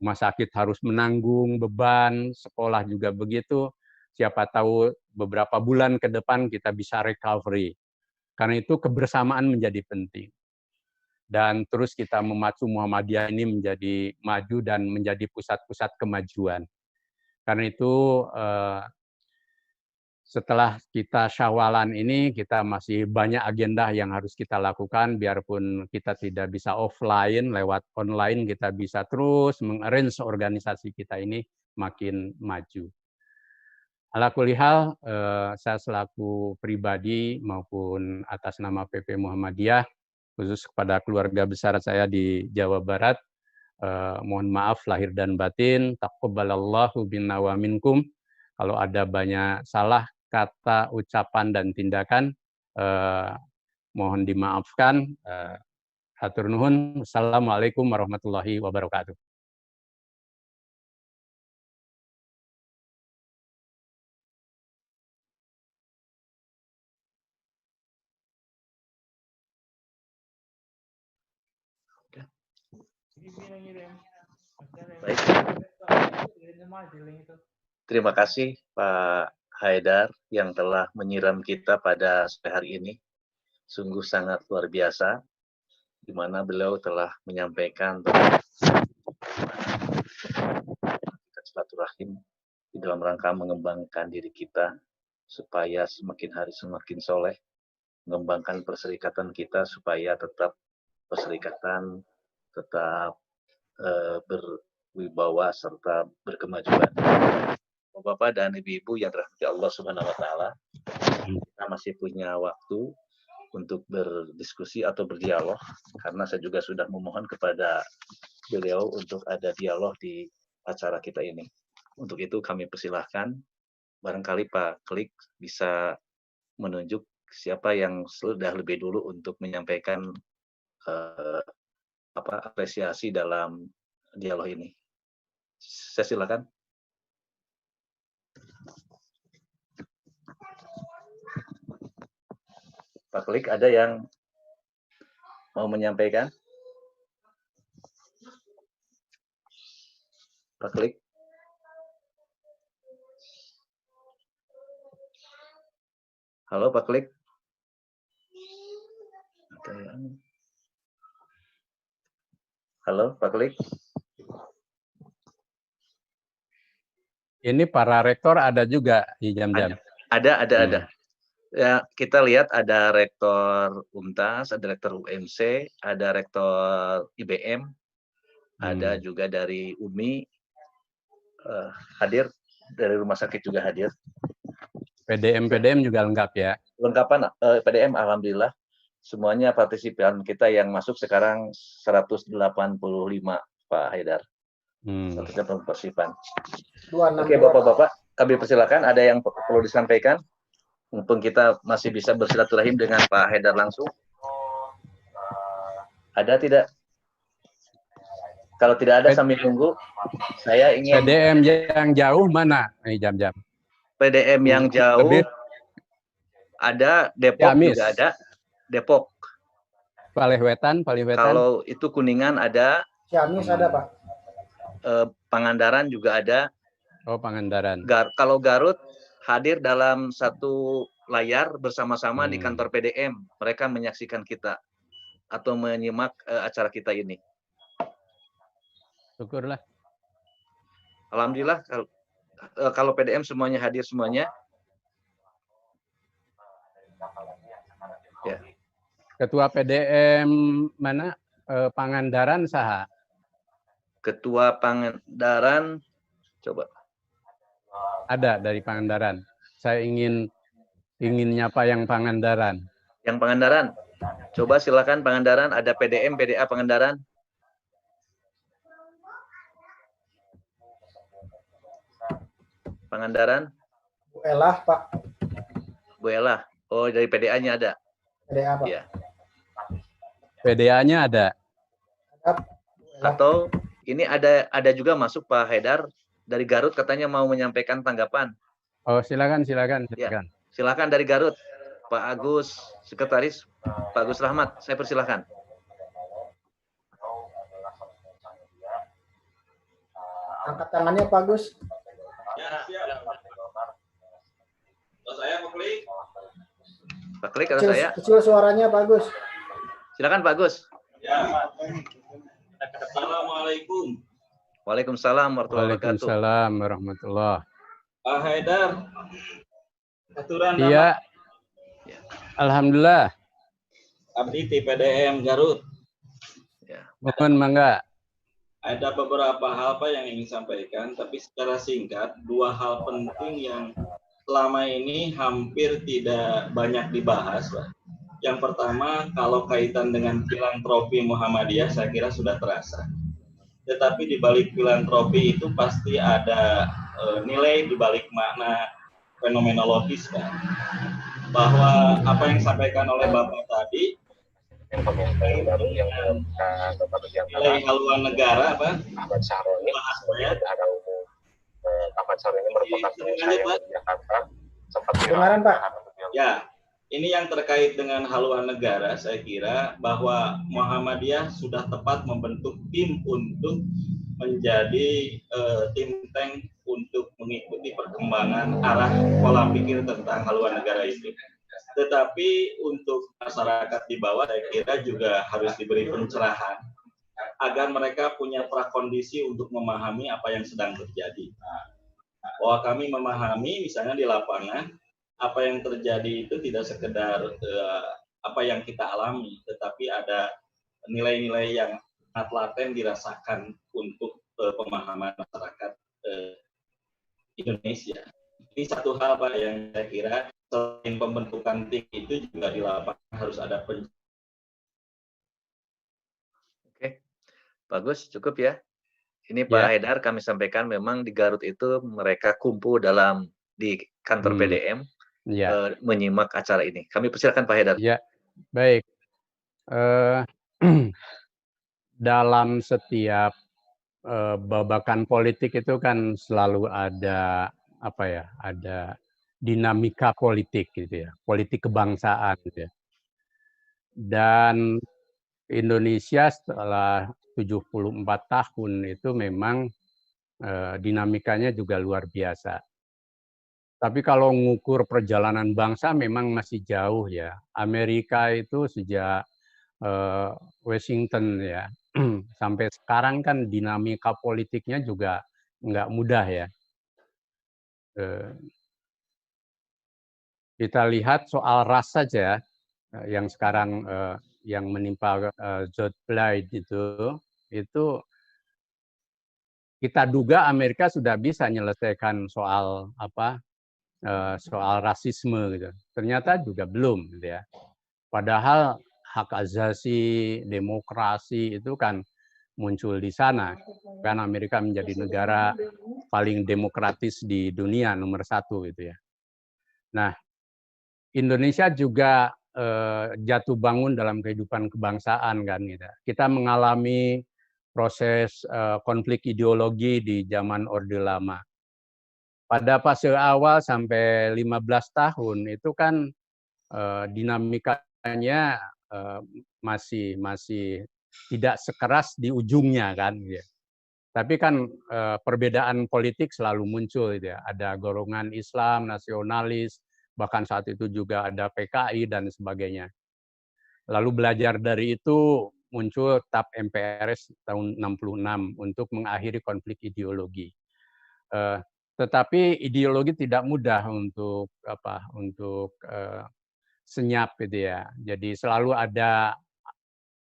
rumah sakit harus menanggung beban, sekolah juga begitu, siapa tahu beberapa bulan ke depan kita bisa recovery. Karena itu kebersamaan menjadi penting. Dan terus kita memacu Muhammadiyah ini menjadi maju dan menjadi pusat-pusat kemajuan. Karena itu setelah kita syawalan ini, kita masih banyak agenda yang harus kita lakukan, biarpun kita tidak bisa offline, lewat online kita bisa terus mengarrange organisasi kita ini makin maju. Ala kulli hal, saya selaku pribadi maupun atas nama PP Muhammadiyah, khusus kepada keluarga besar saya di Jawa Barat, mohon maaf lahir dan batin, taqabbalallahu minna wa minkum. Kalau ada banyak salah kata, ucapan, dan tindakan, mohon dimaafkan. Hatur nuhun. Assalamualaikum warahmatullahi wabarakatuh. Baik. Terima kasih Pak Haidar yang telah menyiram kita pada sore hari ini. Sungguh sangat luar biasa, di mana beliau telah menyampaikan tentang silaturahim di dalam rangka mengembangkan diri kita supaya semakin hari semakin soleh, mengembangkan perserikatan kita supaya tetap perserikatan, tetap berwibawa serta berkemajuan. Bapak dan Ibu-ibu yang dirahmati Allah Subhanahu wa taala, kita masih punya waktu untuk berdiskusi atau berdialog karena saya juga sudah memohon kepada beliau untuk ada dialog di acara kita ini. Untuk itu kami persilahkan barangkali Pak Klik bisa menunjuk siapa yang sudah lebih dulu untuk menyampaikan apresiasi dalam dialog ini. Saya silakan. Pak Klik, ada yang mau menyampaikan? Pak Klik. Halo Pak Klik. Halo Pak Klik. Ini para rektor ada juga di jam-jam. Ada. Ya, kita lihat ada rektor UNTAS, ada rektor UMC, ada rektor IBM, ada juga dari UMI hadir, dari rumah sakit juga hadir. PDM juga lengkap ya? Lengkapan PDM alhamdulillah. semuanya partisipan kita yang masuk sekarang 185 Pak Haidar. 180 partisipan. Oke Bapak-Bapak, kami persilakan ada yang perlu disampaikan. Mumpung kita masih bisa bersilaturahim dengan Pak Haidar langsung. Ada tidak? Kalau tidak ada sambil tunggu, saya ingin PDM yang jauh mana? Ini jam-jam. PDM yang jauh Lebih. ada, Depok Ciamis. juga ada, Depok. Palihwetan. Kalau itu Kuningan ada, Ciamis ada, Pak. Pangandaran juga ada. Oh, Pangandaran. Kalau Garut hadir dalam satu layar bersama-sama di kantor PDM. Mereka menyaksikan kita atau menyimak acara kita ini. Syukurlah. Alhamdulillah kalau PDM semuanya hadir semuanya. Ya. Ketua PDM mana? Pangandaran saha? Ketua Pangandaran coba. Ada dari Pangandaran. Saya ingin nyapa yang Pangandaran. Yang Pangandaran. Coba silakan Pangandaran, ada PDM, PDA Pangandaran. Pangandaran. Bu Elah, Pak. Bu Elah. Oh, dari PDA-nya ada. PDA, Pak. Ya. PDA-nya ada. Atau ini ada juga masuk Pak Haidar dari Garut katanya mau menyampaikan tanggapan. Oh, silakan. Ya, silakan dari Garut. Pak Agus, Sekretaris, Pak Agus Rahmat, saya persilahkan. Angkat tangannya, Pak Agus. Ya, siap. Saya Pak Klik. Pak Klik atau saya? Kecil suaranya, Pak Agus. Silakan Pak Agus. Ya. Assalamualaikum. Waalaikumsalam warahmatullahi wabarakatuh. Waalaikumsalam warahmatullahi. Pak Haidar. Aturan Iya. Alhamdulillah. abdi di PDM Garut. Mohon mangga. Ada beberapa hal Pak yang ingin sampaikan, tapi secara singkat, dua hal penting yang selama ini hampir tidak banyak dibahas, Pak. Yang pertama, kalau kaitan dengan filantropi Muhammadiyah, saya kira sudah terasa. Tetapi di balik filantropi itu pasti ada nilai di balik makna fenomenologis, Pak. Bahwa apa yang disampaikan oleh Bapak tadi, nilai haluan negara, Pak. Ahmad Sahroni, bendahara umum Ahmad Sahroni merupakan saya di Jakarta. Sempat Kedengaran, Pak. Ya, ini yang terkait dengan haluan negara, saya kira bahwa Muhammadiyah sudah tepat membentuk tim untuk menjadi think tank untuk mengikuti perkembangan arah pola pikir tentang haluan negara itu. Tetapi untuk masyarakat di bawah, saya kira juga harus diberi pencerahan agar mereka punya prakondisi untuk memahami apa yang sedang terjadi. Bahwa kami memahami, misalnya di lapangan, apa yang terjadi itu tidak sekedar apa yang kita alami, tetapi ada nilai-nilai yang sangat laten dirasakan untuk pemahaman masyarakat Indonesia. Ini satu hal Pak yang saya kira selain pembentukan tim itu juga di lapangan harus ada Oke, bagus, cukup ya. Ini Pak Haidar kami sampaikan memang di Garut itu mereka kumpul di kantor PDM menyimak acara ini. Kami persilakan Pak Haidar. Ya, baik. Dalam setiap babakan politik itu kan selalu ada ada dinamika politik gitu ya, politik kebangsaan gitu ya. Dan Indonesia setelah 74 tahun itu memang dinamikanya juga luar biasa. Tapi kalau mengukur perjalanan bangsa memang masih jauh ya. Amerika itu sejak Washington ya sampai sekarang kan dinamika politiknya juga nggak mudah ya. Kita lihat soal ras saja yang sekarang yang menimpa George Floyd itu kita duga Amerika sudah bisa menyelesaikan soal soal rasisme gitu. Ternyata juga belum gitu ya. Padahal hak asasi, demokrasi itu kan muncul di sana. Kan Amerika menjadi negara paling demokratis di dunia, nomor 1 gitu ya. Nah, Indonesia juga jatuh bangun dalam kehidupan kebangsaan kan gitu. Kita mengalami proses konflik ideologi di zaman Orde Lama. Pada fase awal sampai 15 tahun itu kan dinamikanya masih tidak sekeras di ujungnya kan gitu. Tapi kan perbedaan politik selalu muncul gitu ya. Ada golongan Islam, nasionalis, bahkan saat itu juga ada PKI dan sebagainya. Lalu belajar dari itu muncul TAP MPRS tahun 66 untuk mengakhiri konflik ideologi. Tetapi ideologi tidak mudah untuk senyap gitu ya. Jadi selalu ada,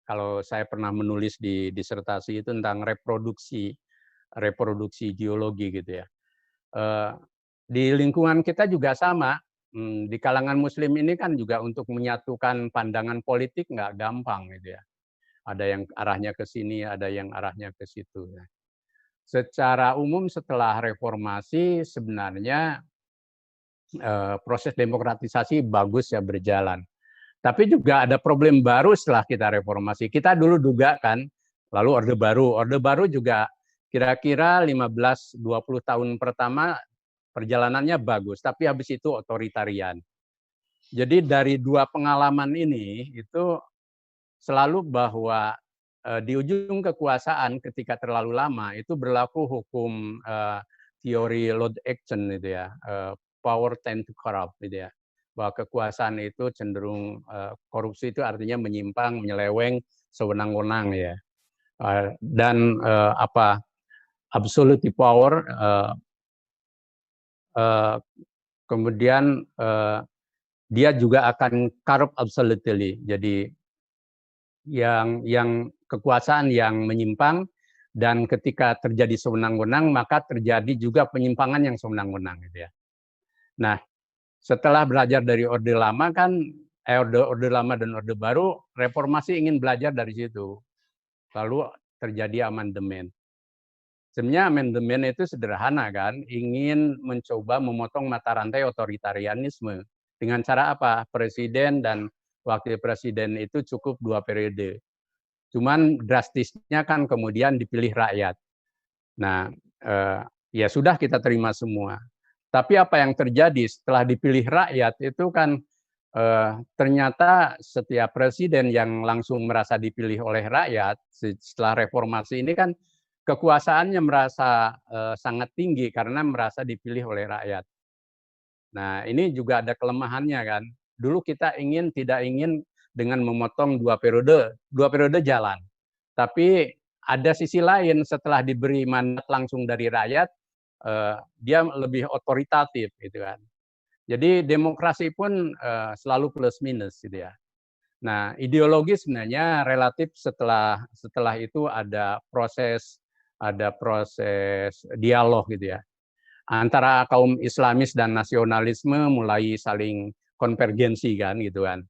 kalau saya pernah menulis di disertasi itu tentang reproduksi ideologi gitu ya. Di lingkungan kita juga sama, di kalangan Muslim ini kan juga untuk menyatukan pandangan politik nggak gampang gitu ya. Ada yang arahnya ke sini, ada yang arahnya ke situ. Ya. Secara umum setelah reformasi sebenarnya proses demokratisasi bagus ya berjalan. Tapi juga ada problem baru setelah kita reformasi. Kita dulu duga kan, lalu Orde Baru. Orde Baru juga kira-kira 15-20 tahun pertama perjalanannya bagus, tapi habis itu otoritarian. Jadi dari dua pengalaman ini itu selalu bahwa di ujung kekuasaan ketika terlalu lama itu berlaku hukum teori load action itu ya, power tend to corrupt gitu ya. Bahwa kekuasaan itu cenderung korupsi itu artinya menyimpang, menyeleweng, sewenang-wenang ya. Dan absolute power kemudian dia juga akan corrupt absolutely. Jadi yang kekuasaan yang menyimpang, dan ketika terjadi sewenang-wenang maka terjadi juga penyimpangan yang sewenang-wenang gitu ya. Nah, setelah belajar dari Orde Lama kan Orde Lama dan Orde Baru, reformasi ingin belajar dari situ. Lalu terjadi amandemen. Sebenarnya amandemen itu sederhana kan, ingin mencoba memotong mata rantai otoritarianisme. Dengan cara apa? Presiden dan wakil presiden itu cukup 2 periode. Cuman drastisnya kan kemudian dipilih rakyat. Nah, ya sudah kita terima semua. Tapi apa yang terjadi setelah dipilih rakyat itu kan ternyata setiap presiden yang langsung merasa dipilih oleh rakyat setelah reformasi ini kan kekuasaannya merasa sangat tinggi karena merasa dipilih oleh rakyat. Nah, ini juga ada kelemahannya kan. Dulu kita tidak ingin dengan memotong 2 periode jalan. Tapi ada sisi lain setelah diberi mandat langsung dari rakyat, dia lebih otoritatif gitu kan. Jadi demokrasi pun selalu plus minus gitu ya. Nah, ideologi sebenarnya relatif setelah itu ada proses dialog gitu ya. Antara kaum Islamis dan nasionalisme mulai saling konvergensi kan gitu kan.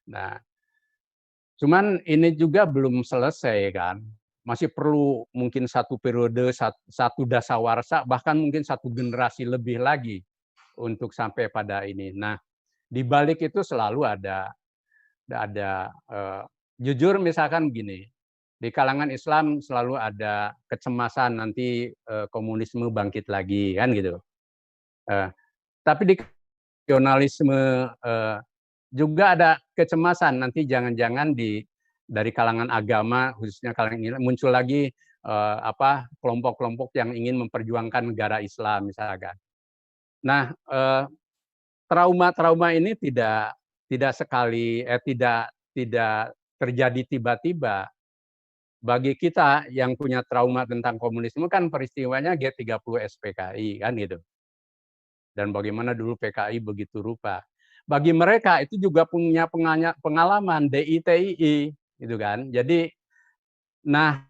Nah, cuman ini juga belum selesai kan. Masih perlu mungkin 1 periode, 1 dasawarsa, bahkan mungkin 1 generasi lebih lagi untuk sampai pada ini. Nah, di balik itu selalu ada jujur misalkan begini, di kalangan Islam selalu ada kecemasan nanti komunisme bangkit lagi kan gitu. Tapi di nasionalisme juga ada kecemasan nanti jangan-jangan dari kalangan agama khususnya kalangan ini muncul lagi kelompok-kelompok yang ingin memperjuangkan negara Islam misalkan. Nah, trauma-trauma ini tidak terjadi tiba-tiba. Bagi kita yang punya trauma tentang komunisme kan peristiwanya G30 SPKI kan gitu. Dan bagaimana dulu PKI begitu rupa. Bagi mereka itu juga punya pengalaman DITII gitu kan. Jadi nah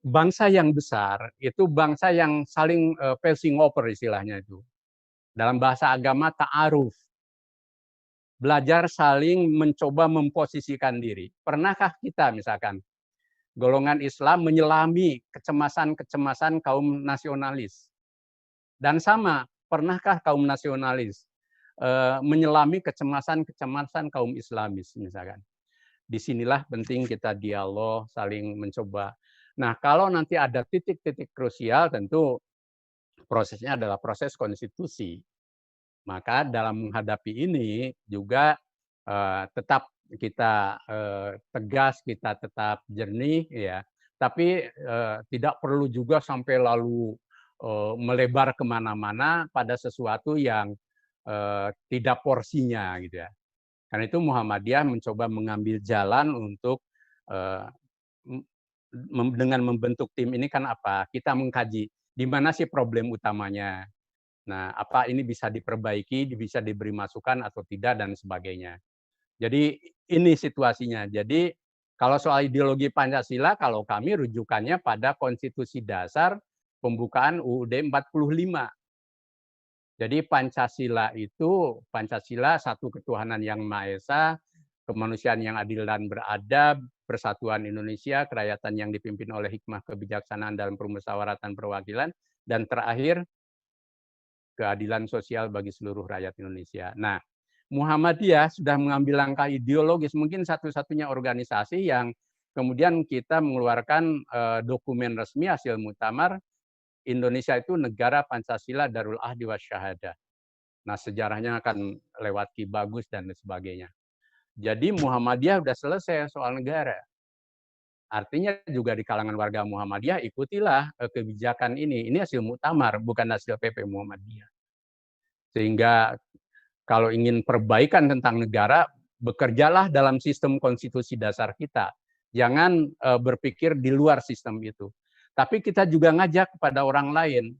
bangsa yang besar itu bangsa yang saling passing over istilahnya itu. Dalam bahasa agama ta'aruf. belajar saling mencoba memposisikan diri. Pernahkah kita misalkan golongan Islam menyelami kecemasan-kecemasan kaum nasionalis? Dan sama, pernahkah kaum nasionalis menyelami kecemasan-kecemasan kaum Islamis misalkan? Disinilah penting kita dialog, saling mencoba. Nah, kalau nanti ada titik-titik krusial, tentu prosesnya adalah proses konstitusi. Maka dalam menghadapi ini juga tetap kita tegas, kita tetap jernih, ya. Tapi tidak perlu juga sampai lalu melebar kemana-mana pada sesuatu yang tidak porsinya, gitu ya. Karena itu Muhammadiyah mencoba mengambil jalan untuk dengan membentuk tim ini kan apa? Kita mengkaji di mana sih problem utamanya. Nah, apa ini bisa diperbaiki, bisa diberi masukan atau tidak dan sebagainya. Jadi ini situasinya. Jadi kalau soal ideologi Pancasila, kalau kami rujukannya pada Konstitusi Dasar pembukaan UUD 45. Jadi Pancasila itu, Pancasila satu ketuhanan yang Maha Esa, kemanusiaan yang adil dan beradab, persatuan Indonesia, kerakyatan yang dipimpin oleh hikmah kebijaksanaan dalam permusyawaratan perwakilan, dan terakhir keadilan sosial bagi seluruh rakyat Indonesia. Nah, Muhammadiyah sudah mengambil langkah ideologis, mungkin satu-satunya organisasi yang kemudian kita mengeluarkan dokumen resmi hasil muktamar Indonesia itu negara Pancasila Darul Ahdi Wasyahadah. Nah, sejarahnya akan lewat Ki Bagus dan sebagainya. Jadi Muhammadiyah sudah selesai soal negara. Artinya juga di kalangan warga Muhammadiyah ikutilah kebijakan ini. Ini hasil muktamar, bukan hasil PP Muhammadiyah. Sehingga kalau ingin perbaikan tentang negara, bekerjalah dalam sistem konstitusi dasar kita. Jangan berpikir di luar sistem itu. Tapi kita juga ngajak kepada orang lain.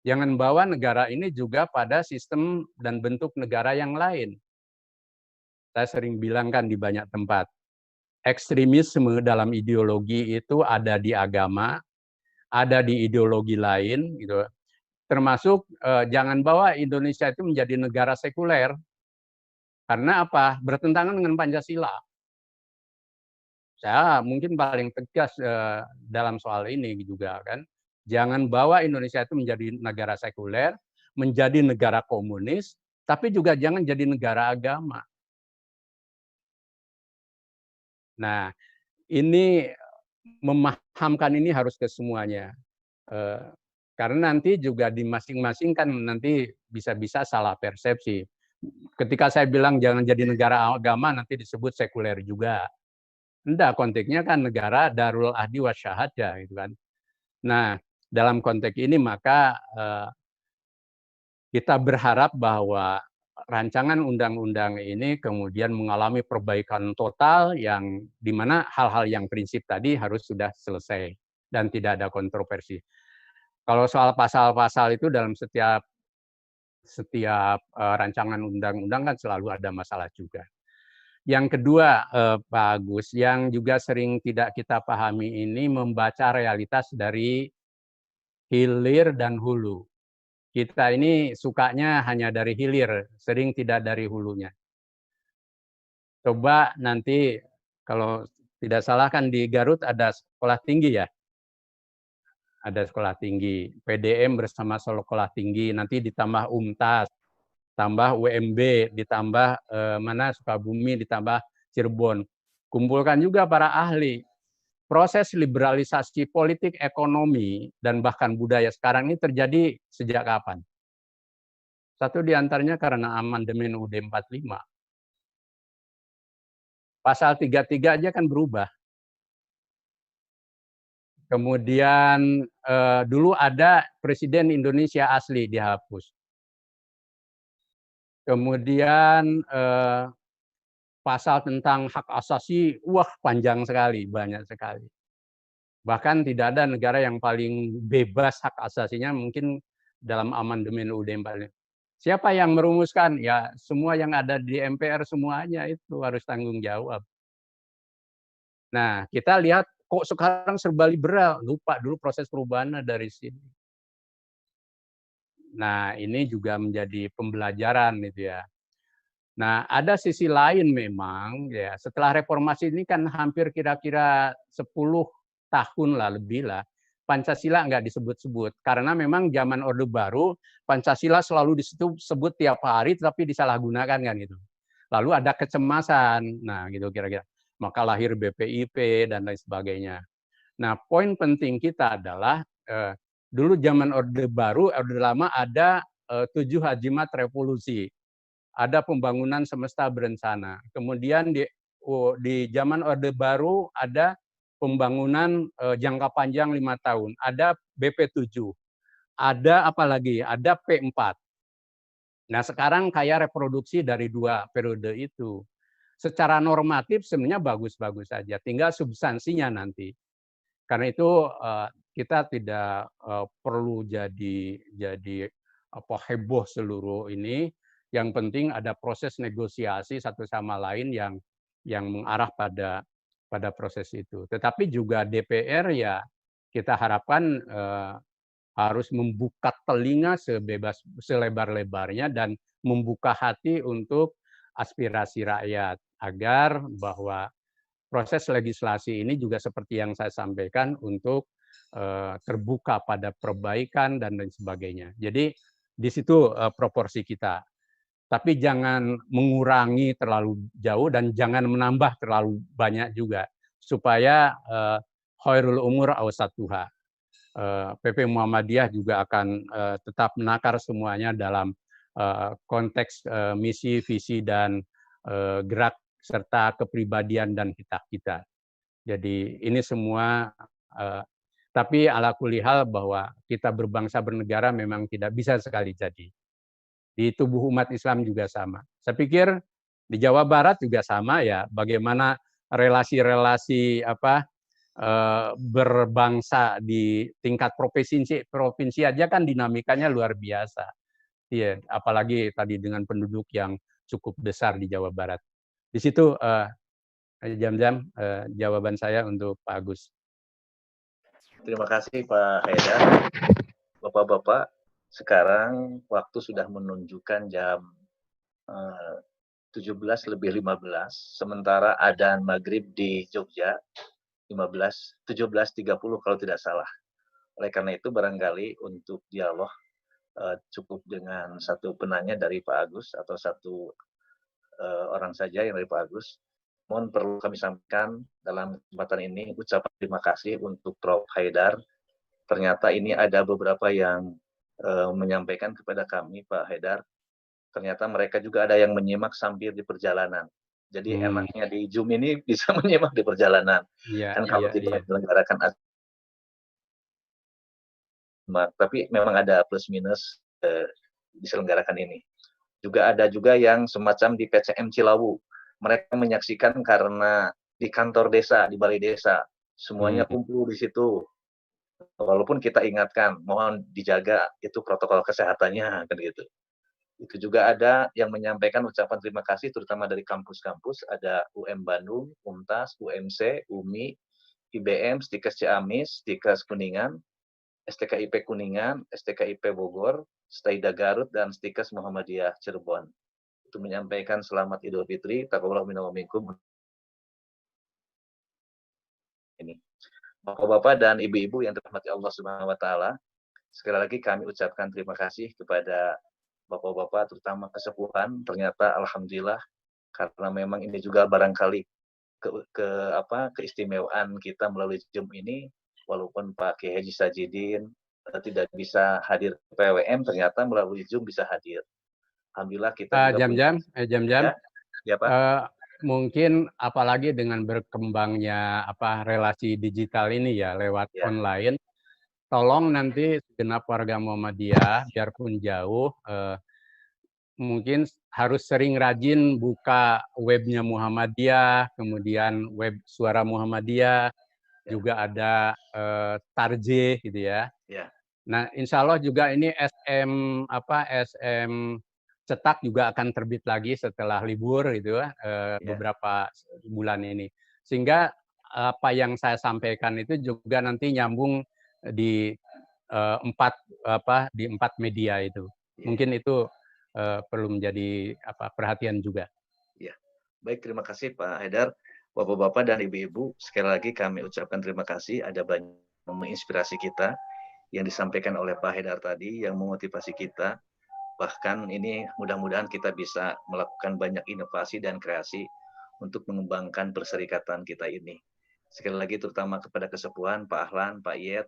Jangan bawa negara ini juga pada sistem dan bentuk negara yang lain. Saya sering bilangkan di banyak tempat, ekstremisme dalam ideologi itu ada di agama, ada di ideologi lain, gitu. Termasuk jangan bawa Indonesia itu menjadi negara sekuler. Karena apa? Bertentangan dengan Pancasila. Saya mungkin paling tegas dalam soal ini juga kan. Jangan bawa Indonesia itu menjadi negara sekuler, menjadi negara komunis, tapi juga jangan jadi negara agama. Nah, ini memahamkan ini harus ke semuanya. Karena nanti juga di masing-masing kan nanti bisa-bisa salah persepsi. Ketika saya bilang jangan jadi negara agama, nanti disebut sekuler juga. Enggak, konteksnya kan negara Darul Ahdi Wasyahadah gitu kan. Nah, dalam konteks ini maka kita berharap bahwa rancangan undang-undang ini kemudian mengalami perbaikan total yang di mana hal-hal yang prinsip tadi harus sudah selesai dan tidak ada kontroversi. Kalau soal pasal-pasal itu dalam setiap rancangan undang-undang kan selalu ada masalah juga. Yang kedua, Pak Agus, yang juga sering tidak kita pahami ini membaca realitas dari hilir dan hulu. Kita ini sukanya hanya dari hilir, sering tidak dari hulunya. Coba nanti, kalau tidak salah kan di Garut ada sekolah tinggi ya? Ada sekolah tinggi, PDM bersama sekolah tinggi, nanti ditambah UMTAS, tambah UMB, ditambah Sukabumi, ditambah Cirebon. Kumpulkan juga para ahli. Proses liberalisasi politik, ekonomi, dan bahkan budaya sekarang ini terjadi sejak kapan? Satu di antaranya karena amandemen UUD 45. Pasal 33 aja kan berubah. Kemudian dulu ada Presiden Indonesia asli dihapus. Kemudian pasal tentang hak asasi, wah panjang sekali, banyak sekali. Bahkan tidak ada negara yang paling bebas hak asasinya mungkin dalam amandemen UUD 45. Siapa yang merumuskan? Ya semua yang ada di MPR semuanya itu harus tanggung jawab. Nah kita lihat kok sekarang serba liberal, lupa dulu proses perubahan dari sini. Nah ini juga menjadi pembelajaran gitu ya. Nah, ada sisi lain memang ya, setelah reformasi ini kan hampir kira-kira 10 tahun lah lebih lah, Pancasila nggak disebut-sebut. Karena memang zaman Orde Baru, Pancasila selalu disebut tiap hari tapi disalahgunakan kan gitu. Lalu ada kecemasan, nah gitu kira-kira. Maka lahir BPIP dan lain sebagainya. Nah, poin penting kita adalah dulu zaman Orde Baru, Orde Lama ada 7 Hajimat Revolusi. Ada pembangunan semesta berencana. Kemudian di zaman Orde Baru ada pembangunan jangka panjang 5 tahun. Ada BP7. Ada apa lagi? Ada P4. Nah, sekarang kayak reproduksi dari 2 periode itu. Secara normatif sebenarnya bagus-bagus saja. Tinggal substansinya nanti. Karena itu kita tidak perlu jadi heboh seluruh ini. Yang penting ada proses negosiasi satu sama lain yang mengarah pada proses itu. Tetapi juga DPR ya kita harapkan harus membuka telinga selebar-lebarnya dan membuka hati untuk aspirasi rakyat agar bahwa proses legislasi ini juga seperti yang saya sampaikan untuk terbuka pada perbaikan dan lain sebagainya. Jadi di situ proporsi kita. Tapi jangan mengurangi terlalu jauh dan jangan menambah terlalu banyak juga supaya khairul umur awsatuha. PP Muhammadiyah juga akan tetap menakar semuanya dalam konteks misi, visi dan gerak serta kepribadian dan kita. Jadi ini semua tapi ala kulli hal bahwa kita berbangsa bernegara memang tidak bisa sekali jadi. Di tubuh umat Islam juga sama. Saya pikir di Jawa Barat juga sama ya, bagaimana relasi-relasi berbangsa di tingkat provinsi aja kan dinamikanya luar biasa. Iya, apalagi tadi dengan penduduk yang cukup besar di Jawa Barat. Di situ jam-jam jawaban saya untuk Pak Agus. Terima kasih Pak Haidar. Bapak-bapak, sekarang waktu sudah menunjukkan jam 17:15, sementara adzan maghrib di Jogja 17:30 kalau tidak salah. Oleh karena itu barangkali untuk dialog cukup dengan satu penanya dari Pak Agus atau satu orang saja yang dari Pak Agus. Mohon perlu kami sampaikan dalam kesempatan ini ucapan terima kasih untuk Prof. Haidar. Ternyata ini ada beberapa yang menyampaikan kepada kami, Pak Haidar, ternyata mereka juga ada yang menyimak sambil di perjalanan. Jadi enaknya di Zoom ini bisa menyimak di perjalanan. Kan kalau tidak menyelenggarakan tapi memang ada plus minus diselenggarakan ini. Juga ada juga yang semacam di PCM Cilawu. Mereka menyaksikan karena di kantor desa, di balai desa, semuanya kumpul di situ. Walaupun kita ingatkan, mohon dijaga itu protokol kesehatannya, kan gitu. Itu juga ada yang menyampaikan ucapan terima kasih, terutama dari kampus-kampus, ada UM Bandung, UNTAS, UMC, UMI, IBM, Stikes Ciamis, Stikes Kuningan, STKIP Kuningan, STKIP Bogor, Staida Garut, dan Stikes Muhammadiyah Cirebon. Itu menyampaikan selamat Idul Fitri, taqabbalallahu minna wa minkum. Ini. Bapak-bapak dan ibu-ibu yang dirahmati Allah Subhanahu wa taala, sekali lagi kami ucapkan terima kasih kepada bapak-bapak terutama kesepuhan. Ternyata alhamdulillah karena memang ini juga barangkali keistimewaan kita melalui Zoom ini, walaupun Pak Kiai Haji Sajidin tidak bisa hadir ke PWM, ternyata melalui Zoom bisa hadir. Alhamdulillah kita jam-jam ya, Pak. Mungkin apalagi dengan berkembangnya relasi digital ini ya lewat online, tolong nanti segenap warga Muhammadiyah biarpun jauh mungkin harus sering rajin buka webnya Muhammadiyah, kemudian web Suara Muhammadiyah, juga ada Tarjih gitu ya. Nah, insya Allah juga ini SM cetak juga akan terbit lagi setelah libur gitu beberapa bulan ini. Sehingga apa yang saya sampaikan itu juga nanti nyambung di empat media itu. Mungkin itu perlu menjadi perhatian juga. Ya, baik, terima kasih Pak Haidar. Bapak-bapak dan ibu-ibu, sekali lagi kami ucapkan terima kasih. Ada banyak menginspirasi kita yang disampaikan oleh Pak Haidar tadi, yang memotivasi kita. Bahkan ini mudah-mudahan kita bisa melakukan banyak inovasi dan kreasi untuk mengembangkan perserikatan kita ini. Sekali lagi terutama kepada kesepuhan Pak Ahlan, Pak Yet,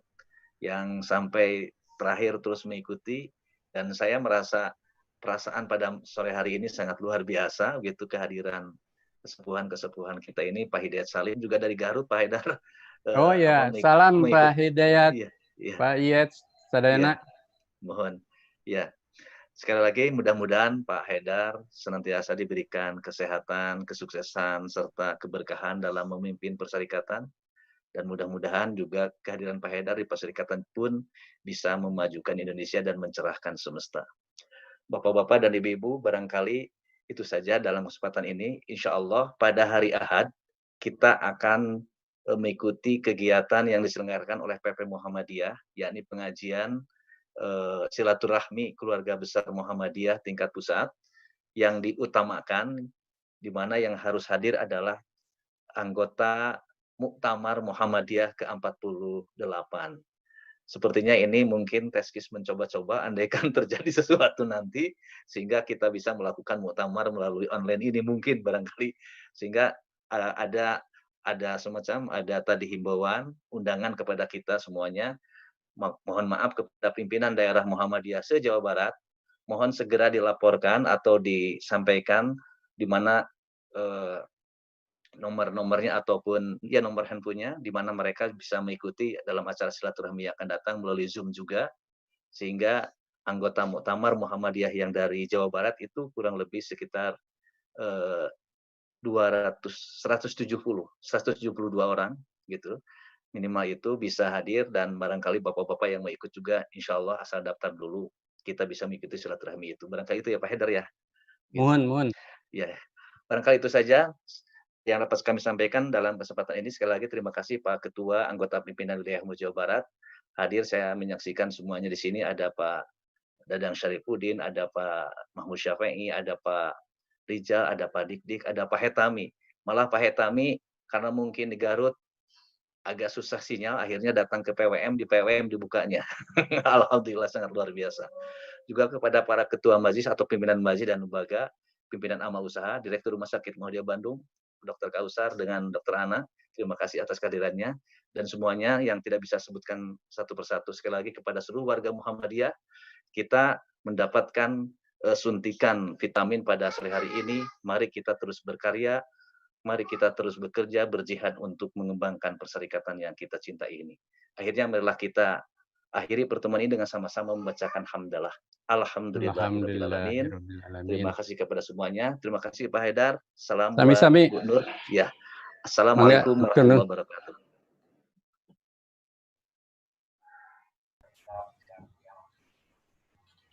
yang sampai terakhir terus mengikuti, dan saya merasa perasaan pada sore hari ini sangat luar biasa, begitu kehadiran kesepuhan-kesepuhan kita ini. Pak Hidayat Salim juga dari Garut, Pak Haidar. Oh ya, salam Pak Hidayat, iya, iya, Pak Yet, Sadayana. Mohon. Ya, sekali lagi mudah-mudahan Pak Haidar senantiasa diberikan kesehatan, kesuksesan, serta keberkahan dalam memimpin perserikatan. Dan mudah-mudahan juga kehadiran Pak Haidar di perserikatan pun bisa memajukan Indonesia dan mencerahkan semesta. Bapak-bapak dan ibu-ibu, barangkali itu saja dalam kesempatan ini. Insya Allah pada hari Ahad kita akan mengikuti kegiatan yang diselenggarakan oleh PP Muhammadiyah, yakni pengajian silaturahmi keluarga besar Muhammadiyah tingkat pusat, yang diutamakan di mana yang harus hadir adalah anggota Muktamar Muhammadiyah ke-48. Sepertinya ini mungkin Teskis mencoba-coba, andaikan terjadi sesuatu nanti, sehingga kita bisa melakukan muktamar melalui online ini mungkin barangkali, sehingga ada semacam tadi himbauan, undangan kepada kita semuanya. Mohon maaf kepada pimpinan daerah Muhammadiyah se-Jawa Barat, mohon segera dilaporkan atau disampaikan di mana nomor-nomornya ataupun ya nomor handphonenya, di mana mereka bisa mengikuti dalam acara silaturahmi yang akan datang melalui Zoom juga, sehingga anggota Muktamar Muhammadiyah yang dari Jawa Barat itu kurang lebih sekitar 172 orang gitu. Minimal itu bisa hadir, dan barangkali bapak-bapak yang mau ikut juga insya Allah asal daftar dulu, kita bisa mengikuti silaturahmi itu. Barangkali itu ya Pak Haidar ya. Gitu. Mohon. Ya, barangkali itu saja yang dapat kami sampaikan dalam kesempatan ini. Sekali lagi terima kasih Pak Ketua Anggota Pimpinan Wilayah Jawa Barat hadir. Saya menyaksikan semuanya di sini. Ada Pak Dadang Syarifuddin, ada Pak Mahmud Syafi'i, ada Pak Rijal, ada Pak Dik-Dik, ada Pak Hetami. Malah Pak Hetami karena mungkin di Garut agak susah sinyal, akhirnya datang ke PWM, di PWM dibukanya. Alhamdulillah sangat luar biasa. Juga kepada para ketua majlis atau pimpinan majlis dan lembaga, pimpinan amal usaha, Direktur Rumah Sakit Muhammadiyah Bandung, Dr. Kausar dengan Dr. Ana, terima kasih atas kehadirannya, dan semuanya yang tidak bisa sebutkan satu persatu. Sekali lagi kepada seluruh warga Muhammadiyah, kita mendapatkan suntikan vitamin pada sore hari ini. Mari kita terus berkarya, mari kita terus bekerja, berjihad untuk mengembangkan perserikatan yang kita cintai ini. Akhirnya marilah kita akhiri pertemuan ini dengan sama-sama membacakan hamdalah. Alhamdulillahirrahmanirrahim. Terima kasih kepada semuanya. Terima kasih Pak Haidar. Assalamualaikum. Sami-sami. Bu Nur. Ya. Assalamualaikum warahmatullahi wabarakatuh.